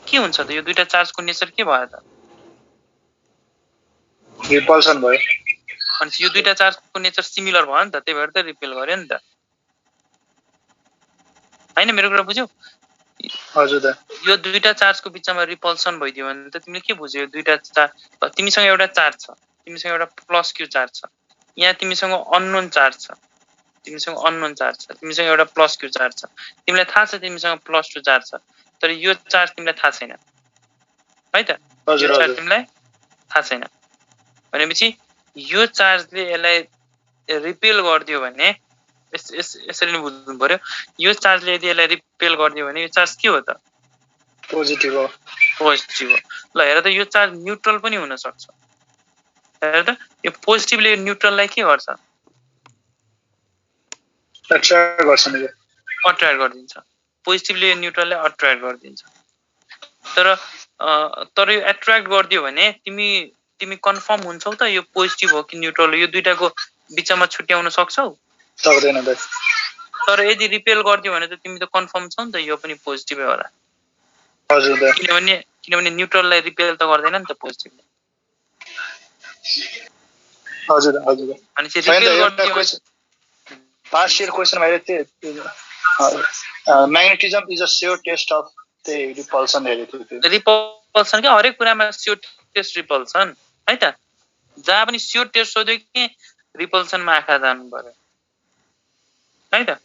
के हुन्छ त यो दुईटा चार्जको नेचर के भयो त रिपल्सन भयो अनि यो दुईटा चार्जको नेचर सिमिलर भयो नि त त्यही भएर त रिपेल गर्यो नि त हैन मेरो कुरा बुझ्यौ हजुर दा यो दुईटा चार्जको बीचमा रिपल्सन भइदियो भने त तिमीले के बुझ्यौ यो दुईटा चार्ज तिमीसँग एउटा चार्ज छ तिमीसँग एउटा प्लस क्यू चार्ज छ यहाँ तिमीसँग अननोन चार्ज छ तिमीसँग एउटा प्लस क्यू चार्ज छ तिमीलाई थाहा छ तिमीसँग प्लस 2 चार्ज छ तर यो चार्ज तिमीलाई थाहा छैन है त यो चार्ज तिमीलाई थाहा छैन भनेपछि यो चार्जले यसलाई रिपेल गरिदियो भने यसरी नै बुझ्नु पर्यो। यो चार्जले यदि यसलाई रिपेल गरिदियो भने यो चार्ज के हो त? पोजिटिभ हो। पोजिटिभ हो। ल हेर त यो चार्ज न्युट्रल पनि हुन सक्छ। हेर त यो पोजिटिभले न्युट्रललाई के गर्छ? एट्र्याक्ट गर्छ नि। अट्र्याक्ट गरिदिन्छ। पोजिटिभले न्युट्रललाई अट्र्याक्ट गरिदिन्छ। तर यो एट्र्याक्ट गरिदियो भने तिमी कन्फर्म हुन्छौ त यो पोजिटिभ हो कि न्युट्रल हो? यो दुईटाको बिचमा छुट्याउन सक्छौ? सक्दैन दाइ। तर यदि रिपेल गरिदियो भने त तिमी त कन्फर्म छौ नि त यो पनि पोजिटिभै होला। हजुर दाइ। किनभने न्युट्रललाई रिपेल त गर्दैन नि त पोजिटिभले। हजुर हजुर। भनेपछि रिपेल गरिदियो। लास्ट इयर क्वेसन मैले magnetism is a sure test of the repulsion हेरेको थियो। रिपल्सन के हरेक कुरामा स्योर टेस्ट रिपल्सन है त। जहाँ पनि स्योर टेस्ट सोध्यो कि रिपल्सनमा आँखा जानु पर्यो है त।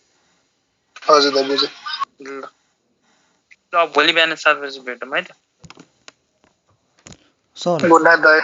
हजुर दाइ बुझेँ। ल भोलि बिहान 7 बजे भेटौँ है त। गुड नाइट दाइ।